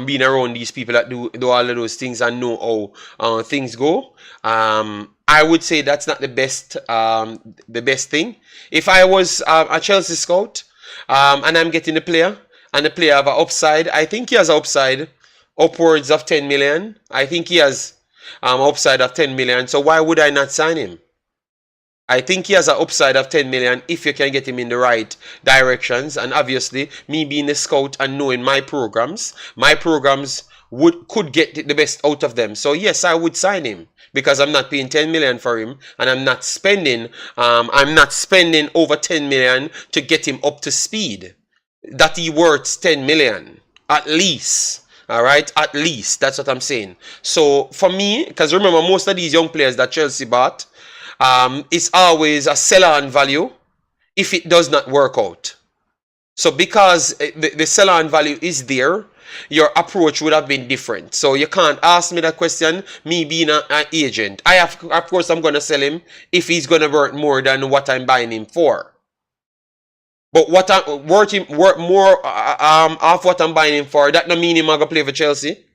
being around these people that do all of those things and know how things go. I would say that's not the best thing. If I was a Chelsea scout. And I'm getting the player, and the player have an upside. I think he has an upside upwards of 10 million. I think he has upside of 10 million. So why would I not sign him? I think he has an upside of 10 million if you can get him in the right directions. And obviously, me being a scout and knowing my programs could get the best out of them. So yes, I would sign him. Because I'm not paying 10 million for him, and I'm not spending over 10 million to get him up to speed. That he worth 10 million at least. All right, at least that's what I'm saying. So for me, because remember, most of these young players that Chelsea bought, it's always a sell-on value if it does not work out. So because the sell-on value is there, your approach would have been different. So you can't ask me that question, me being an agent. Of course, I'm going to sell him if he's going to worth more than what I'm buying him for. But what I'm worth more of what I'm buying him for, that don't mean him going to play for Chelsea.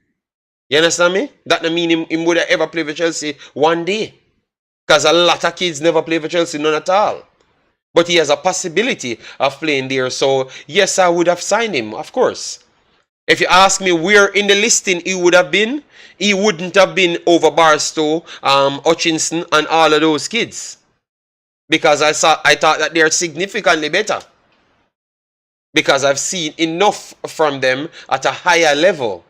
You understand me? That don't mean him would ever play for Chelsea one day. Because a lot of kids never play for Chelsea, none at all. But he has a possibility of playing there. So yes, I would have signed him, of course. If you ask me where in the listing he would have been, he wouldn't have been over Barstow, Hutchinson, and all of those kids. Because I thought that they're significantly better. Because I've seen enough from them at a higher level.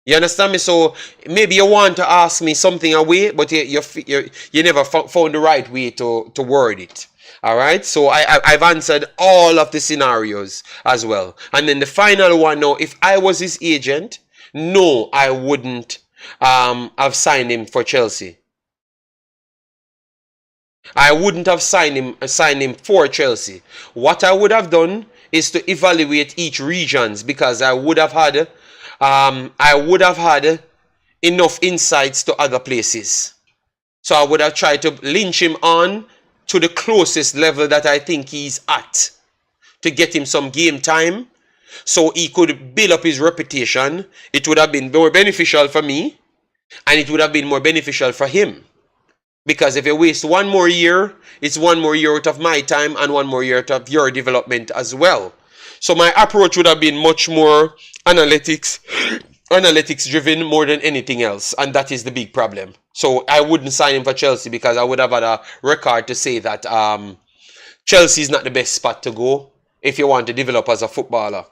You understand me? So maybe you want to ask me something away, but you never found the right way to word it. All right, so I've answered all of the scenarios as well. And then the final one now, if I was his agent, no, I wouldn't have signed him for Chelsea. I wouldn't have signed him for Chelsea. What I would have done is to evaluate each regions, because I would have had enough insights to other places. So I would have tried to lynch him on to the closest level that I think he's at, to get him some game time so he could build up his reputation. It would have been more beneficial for me, and it would have been more beneficial for him. Because if you waste one more year, it's one more year out of my time and one more year out of your development as well. So my approach would have been much more analytics analytics driven more than anything else, and that is the big problem. So I wouldn't sign him for Chelsea because I would have had a record to say that Chelsea is not the best spot to go if you want to develop as a footballer.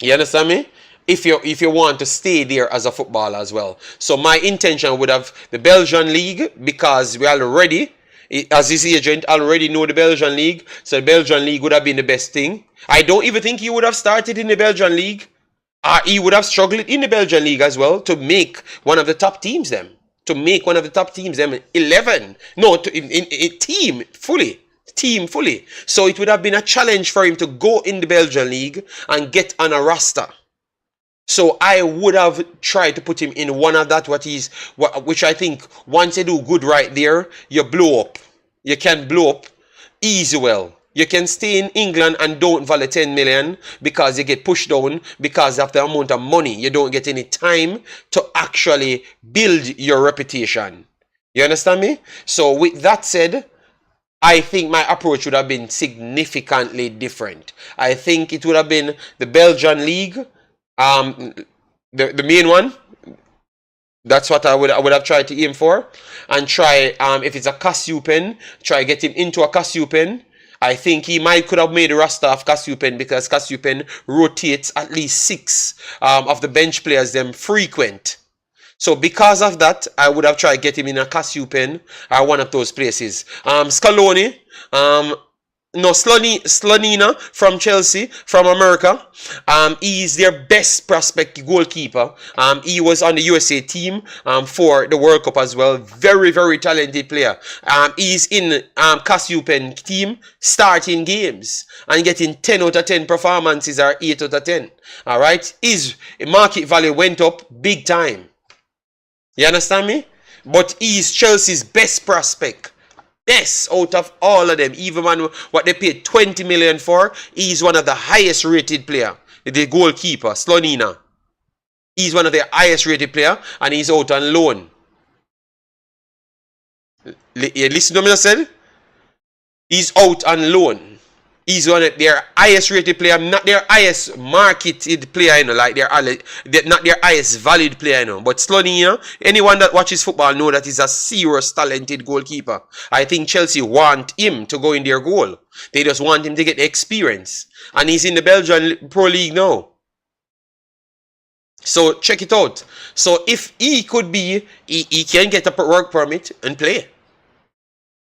You understand me? If you want to stay there as a footballer as well. So my intention would have the Belgian league, because we already, as his agent, already know the Belgian league. So the Belgian league would have been the best thing. I don't even think he would have started in the Belgian league. He would have struggled in the Belgian league as well to make one of the top teams them. To make one of the top teams them 11. No, in team fully. Team fully. So it would have been a challenge for him to go in the Belgian league and get on a roster. So I would have tried to put him in one of that, which I think once you do good right there, you blow up. You can blow up easy well. You can stay in England and don't value 10 million because you get pushed down because of the amount of money. You don't get any time to actually build your reputation. You understand me? So with that said, I think my approach would have been significantly different. I think it would have been the Belgian league, the main one. That's what I would have tried to aim for, and try if it's a Cassiopen, try get him into a Cassiopen. I think he could have made the roster of Cassiopen because Cassiopen rotates at least 6 of the bench players them frequent. So because of that, I would have tried to get him in a Cassiopen or one of those places. Scaloni, Slonina from Chelsea, from America. He's their best prospect goalkeeper. He was on the USA team for the World Cup as well. Very, very talented player. He's in Cassiopen team starting games and getting 10 out of 10 performances or 8 out of 10. Alright? His market value went up big time. You understand me? But he's Chelsea's best prospect. Best out of all of them. Even when what they paid 20 million for, he's one of the highest rated player. The goalkeeper, Slonina. He's one of the highest rated player and he's out on loan. You listen to me I said? He's out on loan. He's one of their highest rated player, not their highest marketed player, you know, like not their highest valued player, you know. But Slonina, anyone that watches football know that he's a serious talented goalkeeper. I think Chelsea want him to go in their goal. They just want him to get the experience. And he's in the Belgian Pro League now. So check it out. So if he could be, he can get a work permit and play.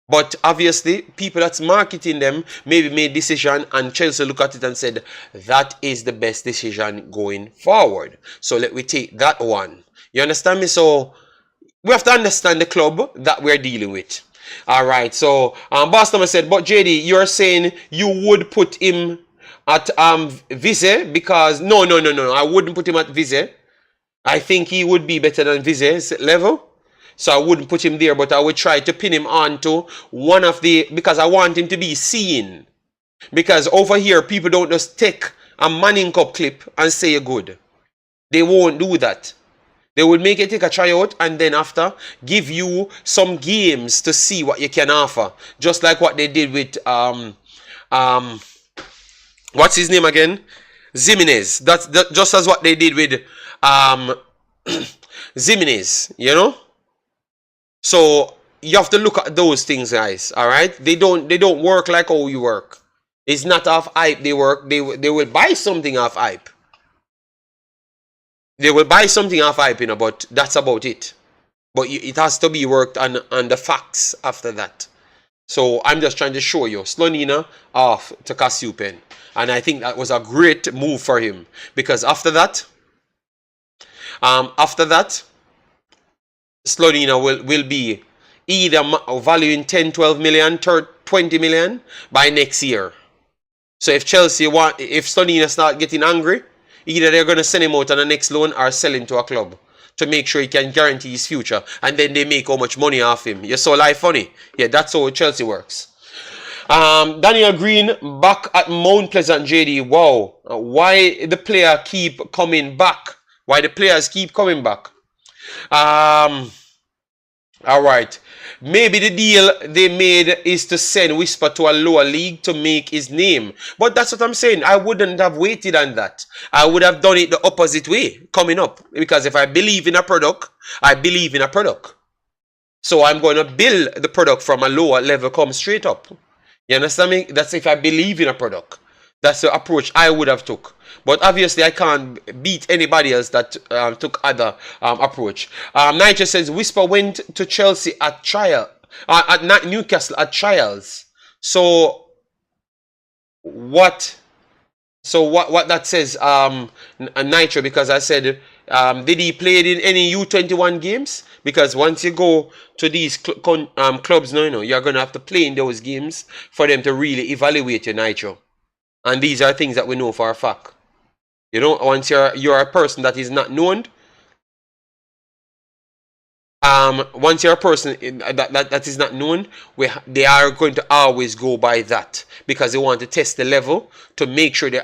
But obviously, people that's marketing them maybe made decision and Chelsea look at it and said, that is the best decision going forward. So let me take that one. You understand me? So we have to understand the club that we're dealing with. Alright, so Boston said, but JD, you're saying you would put him at Vise because no, I wouldn't put him at Vise. I think he would be better than Vise's level. So I wouldn't put him there, but I would try to pin him onto one of the, because I want him to be seen. Because over here, people don't just take a Manning Cup clip and say you're good. They won't do that. They will make you take a tryout and then after give you some games to see what you can offer. Just like what they did with what's his name again? Zimenez. That's just as what they did with Zimenez, you know? So you have to look at those things, guys. All right, they don't work like how you work. It's not off hype. They work. They will buy something off hype. They will buy something off hype, you know. But that's about it. But it has to be worked on the facts after that. So I'm just trying to show you Slonina off to Cassiopen, and I think that was a great move for him because after that. Slonina will be either valuing 10, 12 million, 20 million by next year. So if Slonina start getting angry, either they're going to send him out on the next loan or sell him to a club to make sure he can guarantee his future. And then they make how much money off him. You saw life funny? Yeah, that's how Chelsea works. Daniel Green back at Mount Pleasant, JD. Wow. Why the player keep coming back? Why the players keep coming back? All right. Maybe the deal they made is to send Whisper to a lower league to make his name. But that's what I'm saying. I wouldn't have waited on that. I would have done it the opposite way coming up. Because if I believe in a product, I believe in a product. So I'm going to build the product from a lower level, come straight up. You understand me? That's if I believe in a product. That's the approach I would have took. But obviously, I can't beat anybody else that took other approach. Nigel says, Whisper went to Chelsea at trial. At Newcastle at trials. So, what that says, Nitro, because I said, did he play in any U21 games? Because once you go to these clubs, no, you're going to have to play in those games for them to really evaluate your Nitro. And these are things that we know for a fact. You know, once you're a person that is not known, once you're a person that is not known, they are going to always go by that because they want to test the level to make sure they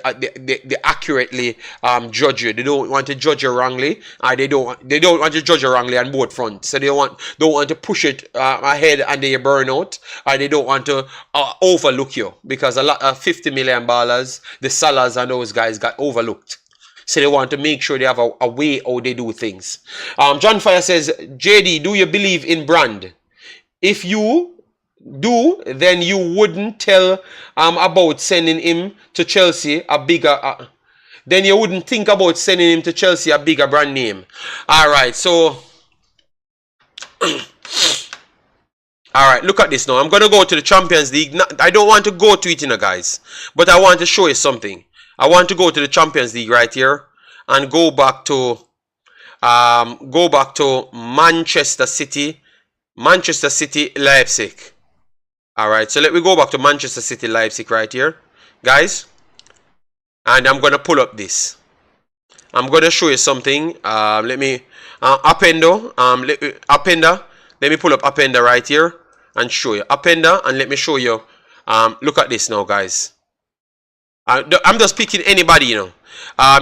accurately judge you. They don't want to judge you wrongly, or they don't want to judge you wrongly on both fronts. So they don't want to push it ahead and then you burn out, or they don't want to overlook you because a lot of $50 million ballers, the Salahs and those guys got overlooked. So they want to make sure they have a way how they do things. John Fire says, JD, do you believe in brand? If you do, then you wouldn't tell about sending him to Chelsea a bigger... then you wouldn't think about sending him to Chelsea a bigger brand name. Alright, so... Alright, look at this now. I'm going to go to the Champions League. I don't want to go to it, guys. But I want to show you something. I want to go to the Champions League right here and go back to Manchester City, Leipzig. All right, so let me go back to Manchester City, Leipzig right here, guys. And I'm gonna pull up this. I'm gonna show you something. Let me appender. Let me pull up appender right here and show you appender, and let me show you. Look at this now, guys. I'm just picking anybody, you know.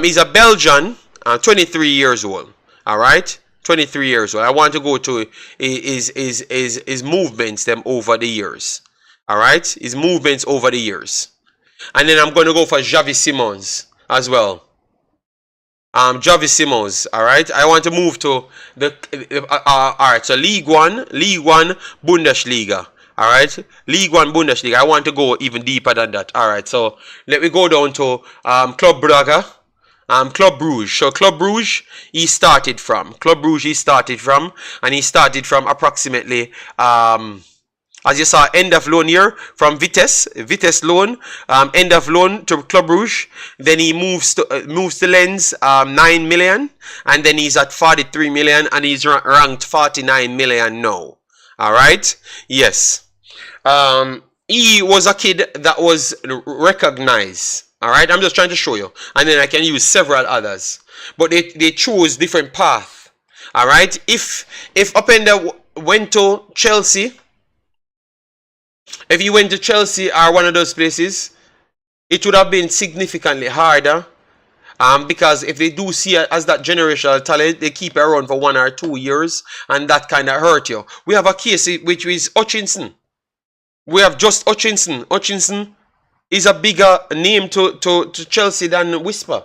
He's a Belgian, 23 years old. All right, 23 years old. I want to go to his movements them over the years. All right, his movements over the years, and then I'm going to go for Xavi Simons as well. Xavi Simons. All right, I want to move to the all right. So League One, Bundesliga. All right, League One Bundesliga. I want to go even deeper than that. All right, so let me go down to Club Brugge, Club Brugge. So Club Brugge, he started from and he started from approximately as you saw, end of loan here from Vitesse loan, end of loan to Club Brugge. Then he moves to Lens, 9 million, and then he's at 43 million, and he's ranked 49 million now. All right, yes. He was a kid that was recognized. All right, I'm just trying to show you, and then I can use several others. But they chose different path. All right, if Openda went to Chelsea, if he went to Chelsea or one of those places, it would have been significantly harder. Because if they do see it as that generational talent, they keep it around for 1 or 2 years, and that kind of hurt you. We have a case which is Hutchinson. We have just Hutchinson. Hutchinson is a bigger name to Chelsea than Whisper.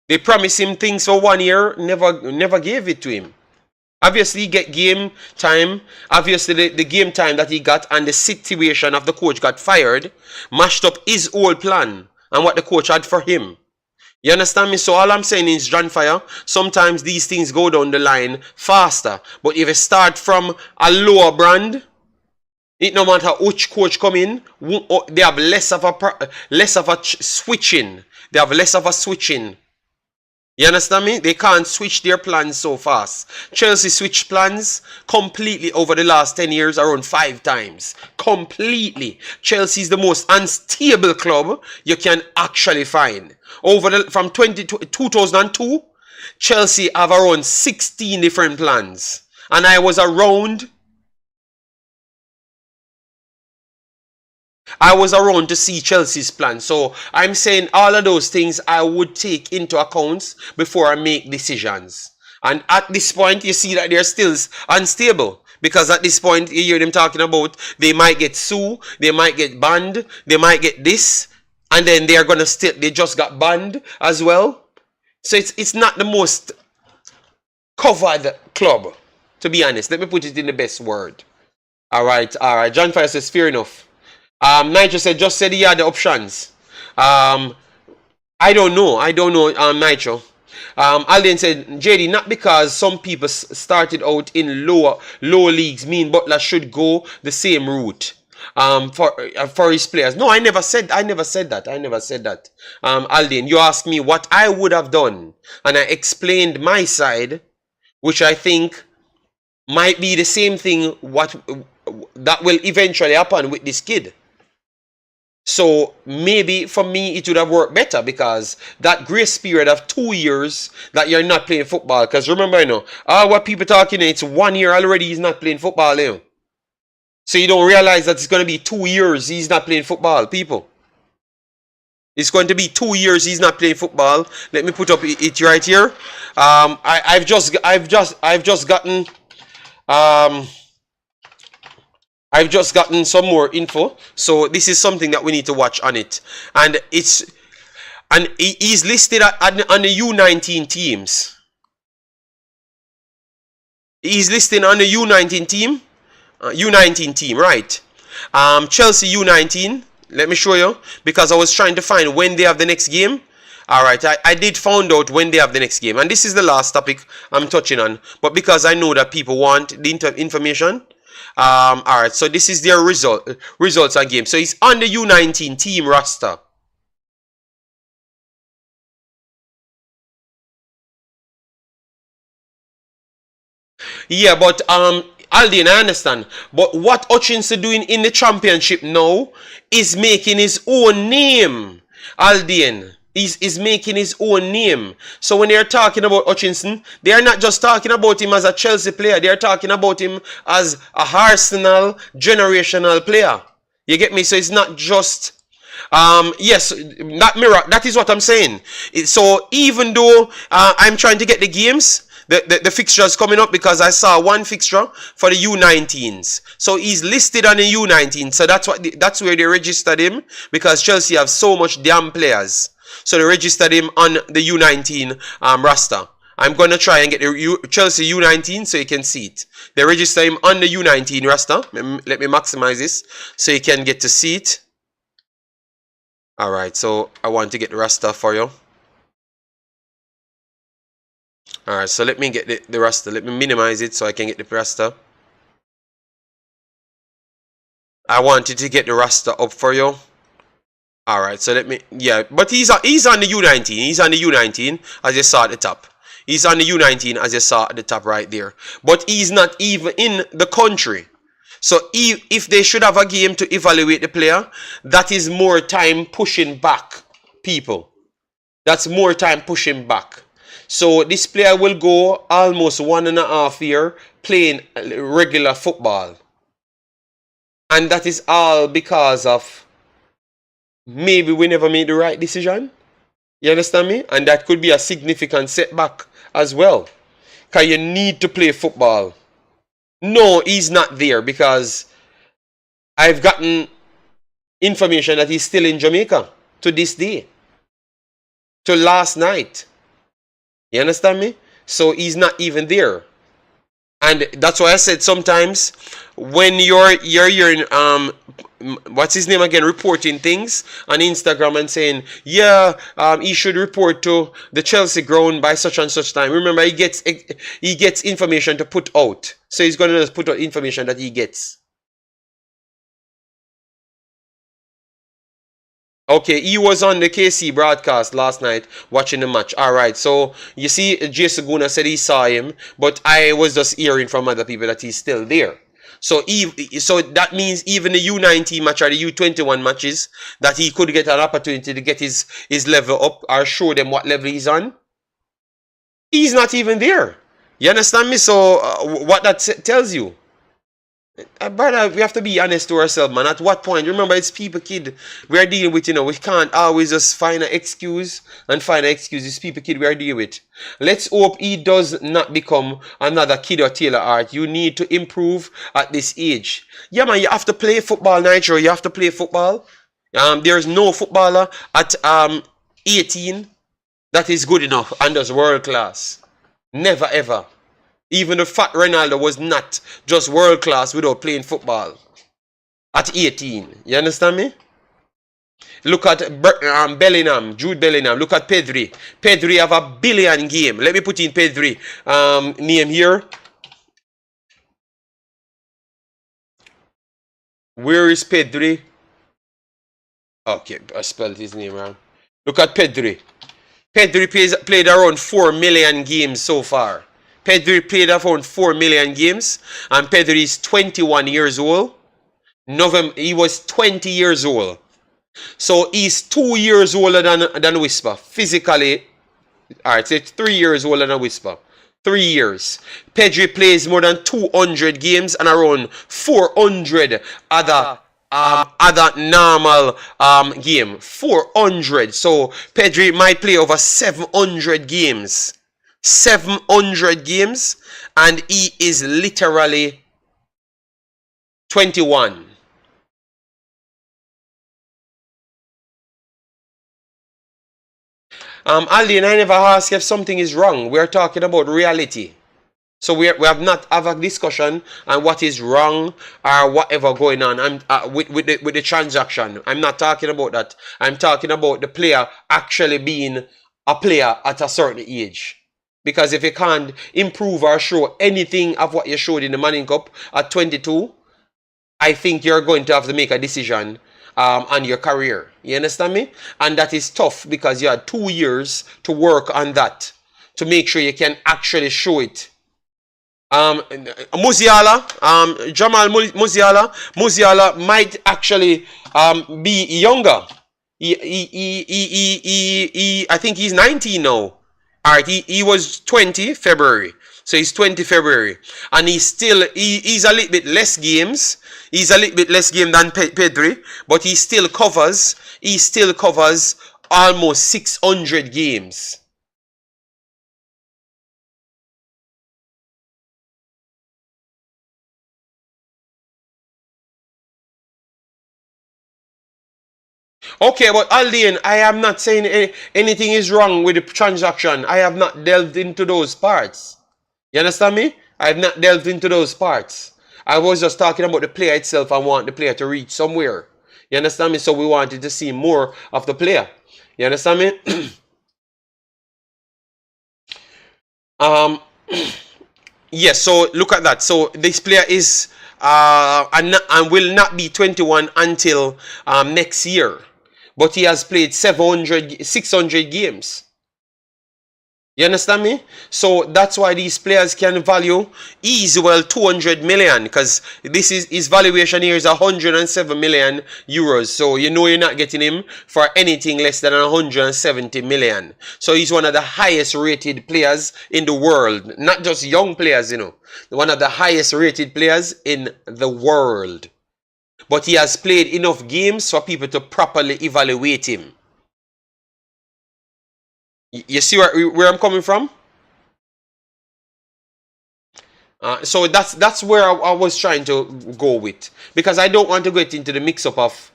They promised him things for 1 year, never gave it to him. Obviously, he get game time. Obviously, the game time that he got and the situation of the coach got fired mashed up his whole plan and what the coach had for him. You understand me? So all I'm saying is, John Fire, sometimes these things go down the line faster. But if you start from a lower brand, it no matter which coach come in, they have less of a switching. They have less of a switching. You understand me? They can't switch their plans so fast. Chelsea switched plans completely over the last 10 years around 5 times. Completely. Chelsea is the most unstable club you can actually find. From 2002, Chelsea have around 16 different plans. And I was around to see Chelsea's plan. So I'm saying all of those things I would take into account before I make decisions. And at this point, you see that they're still unstable Because at this point, you hear them talking about they might get sued, they might get banned, they might get this, and then they are gonna they just got banned as well. So it's not the most covered club, to be honest. Let me put it in the best word. Alright. John Fire says fair enough. Nigel said just said he had the options. I don't know, Nigel. Alden said, JD, not because some people started out in low leagues mean Butler should go the same route for his players. No, I never said that. Alden, you asked me what I would have done, and I explained my side, which I think might be the same thing that will eventually happen with this kid. So maybe for me it would have worked better, because that grace period of 2 years that you're not playing football, because remember, what people talking, it's 1 year already he's not playing football, So you don't realize that it's going to be 2 years he's not playing football, people. It's going to be 2 years he's not playing football. Let me put up it right here. I've just gotten I've just gotten some more info, so this is something that we need to watch on it. And he's listed on the U19 teams. He's listed on the U19 team. U19 team, right? Chelsea U19. Let me show you, because I was trying to find when they have the next game. Alright, I did find out when they have the next game. And this is the last topic I'm touching on. But because I know that people want the information. Alright, so this is their results and games. So he's on the U19 team roster. Yeah, but Alden, I understand. But what Hutchinson doing in the championship now is making his own name. Alden is making his own name. So when they're talking about Hutchinson, they are not just talking about him as a Chelsea player. They are talking about him as a Arsenal generational player. You get me? So it's not just... yes, that is what I'm saying. So even though I'm trying to get the games... The fixtures coming up, because I saw one fixture for the U19s. So he's listed on the U19. So that's where they registered him, because Chelsea have so much damn players. So they registered him on the U19 roster. I'm going to try and get the Chelsea U19 so you can see it. They register him on the U19 roster. Let me maximize this so you can get to see it. Alright, so I want to get the roster for you. Alright, so let me get the roster. Let me minimize it so I can get the roster. I wanted to get the roster up for you. Alright, so let me... Yeah, but he's on the U19. He's on the U19, as you saw at the top. He's on the U19, as you saw at the top right there. But he's not even in the country. So if they should have a game to evaluate the player, that is more time pushing back, people. That's more time pushing back. So this player will go almost 1.5 years playing regular football. And that is all because of maybe we never made the right decision. You understand me? And that could be a significant setback as well. Because you need to play football. No, he's not there, because I've gotten information that he's still in Jamaica to this day. To last night. You understand me? So he's not even there. And that's why I said sometimes when you're what's his name again, reporting things on Instagram and saying, yeah, he should report to the Chelsea ground by such and such time. Remember, he gets information to put out. So he's going to just put out information that he gets. Okay, he was on the KC broadcast last night watching the match. Alright, so you see, Jay Saguna said he saw him, but I was just hearing from other people that he's still there. So that means even the U19 match or the U21 matches, that he could get an opportunity to get his level up or show them what level he's on. He's not even there. You understand me? So what that tells you? Brother, we have to be honest to ourselves, man. At what point? Remember, it's people, kid, we are dealing with, we can't always just find an excuse and find an excuse. It's people, kid, we are dealing with. Let's hope he does not become another Kid or Taylor Art. You need to improve at this age. Yeah, man, you have to play football, Nitro. You have to play football. There's no footballer at 18 that is good enough and does world class. Never, ever. Even the fat Ronaldo was not just world class without playing football at 18. You understand me? Look at Bellingham, Jude Bellingham. Look at Pedri. Pedri have a billion game. Let me put in Pedri name here. Where is Pedri? Okay, I spelled his name wrong. Look at Pedri. Pedri played around 4 million games so far. Pedri played around 4 million games, and Pedri is 21 years old. He was 20 years old. So he's 2 years older than Whisper. Physically, alright, so it's 3 years older than Whisper. 3 years. Pedri plays more than 200 games and around 400 other normal game. 400. So Pedri might play over 700 games. 700 games, and he is literally 21. Aldi, and I never ask if something is wrong. We're talking about reality. So we have not have a discussion on what is wrong or whatever going on. With the transaction. I'm not talking about that. I'm talking about the player actually being a player at a certain age. Because if you can't improve or show anything of what you showed in the Manning Cup at 22, I think you're going to have to make a decision on your career. You understand me? And that is tough because you had 2 years to work on that to make sure you can actually show it. Musiala, Jamal Musiala might actually be younger. I think he's 19 now. Alright, he was 20 February. So he's 20 February. And he's a little bit less games. He's a little bit less game than Pedri. But he still covers almost 600 games. Okay, but Aldian, I am not saying anything is wrong with the transaction. I have not delved into those parts. You understand me? I have not delved into those parts. I was just talking about the player itself. I want the player to reach somewhere. You understand me? So we wanted to see more of the player. You understand me? Yes, so look at that. So this player is and will not be 21 until next year. But he has played 600 games. You understand me? So that's why these players can value easy well 200 million, because this is his valuation here is 107 million euros. So you know you're not getting him for anything less than 170 million. So he's one of the highest rated players in the world. Not just young players, one of the highest rated players in the world. But he has played enough games for people to properly evaluate him. You see where I'm coming from? So that's where I was trying to go with, because I don't want to get into the mix-up of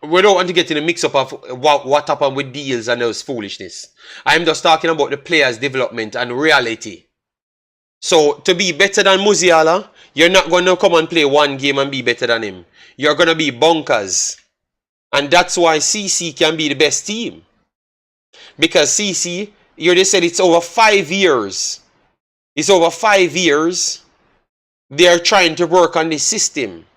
we don't want to get in the mix-up of what happened with deals and those foolishness. I'm just talking about the players' development and reality. So to be better than Musiala, you're not going to come and play one game and be better than him. You're going to be bonkers. And that's why CC can be the best team. Because CC, you just said it's over 5 years. It's over 5 years. They are trying to work on this system.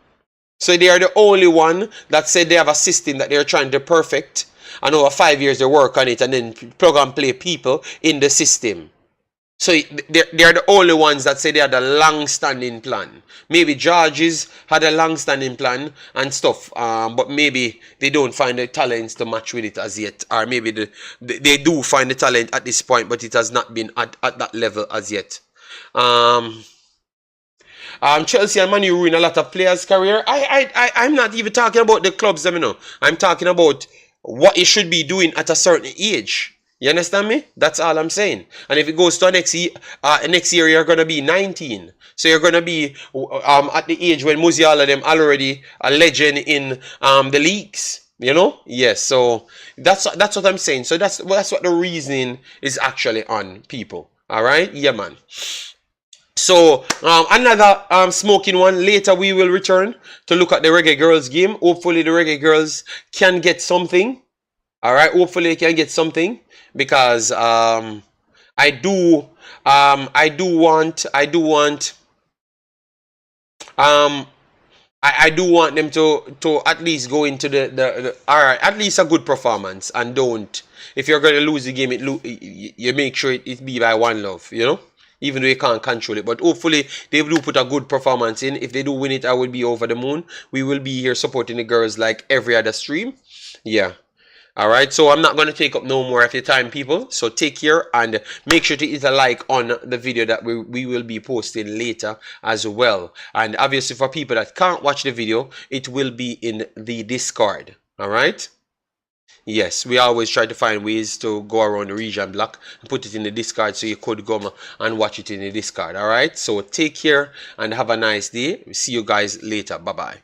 So they are the only one that said they have a system that they're trying to perfect. And over 5 years they work on it and then plug and play people in the system. So they are the only ones that say they had a long-standing plan. Maybe Georges had a long-standing plan and stuff, but maybe they don't find the talents to match with it as yet. Or maybe they do find the talent at this point, but it has not been at that level as yet. Chelsea and Man U ruin a lot of players' career. I'm not even talking about the clubs, you know. I'm talking about what it should be doing at a certain age. You understand me? That's all I'm saying. And if it goes to next year you're gonna be 19. So you're gonna be at the age when Musiala them already a legend in the leagues. You know? Yes. So that's what I'm saying. So that's what the reasoning is actually on, people. All right? Yeah, man. So another smoking one. Later we will return to look at the Reggae Girlz game. Hopefully the Reggae Girlz can get something. All right. Hopefully they can get something, because I do want I do want them to at least go into the all right, at least a good performance, and don't, if you're going to lose the game, you make sure it be by one love, you know, even though you can't control it. But hopefully they do put a good performance in. If they do win it, I will be over the moon. We will be here supporting the girls like every other stream. Yeah. All right, so I'm not going to take up no more of your time, people. So take care and make sure to hit a like on the video that we will be posting later as well. And obviously for people that can't watch the video, it will be in the Discord. All right. Yes, we always try to find ways to go around the region block and put it in the Discord, so you could come and watch it in the Discord. All right, so take care and have a nice day. See you guys later. Bye bye.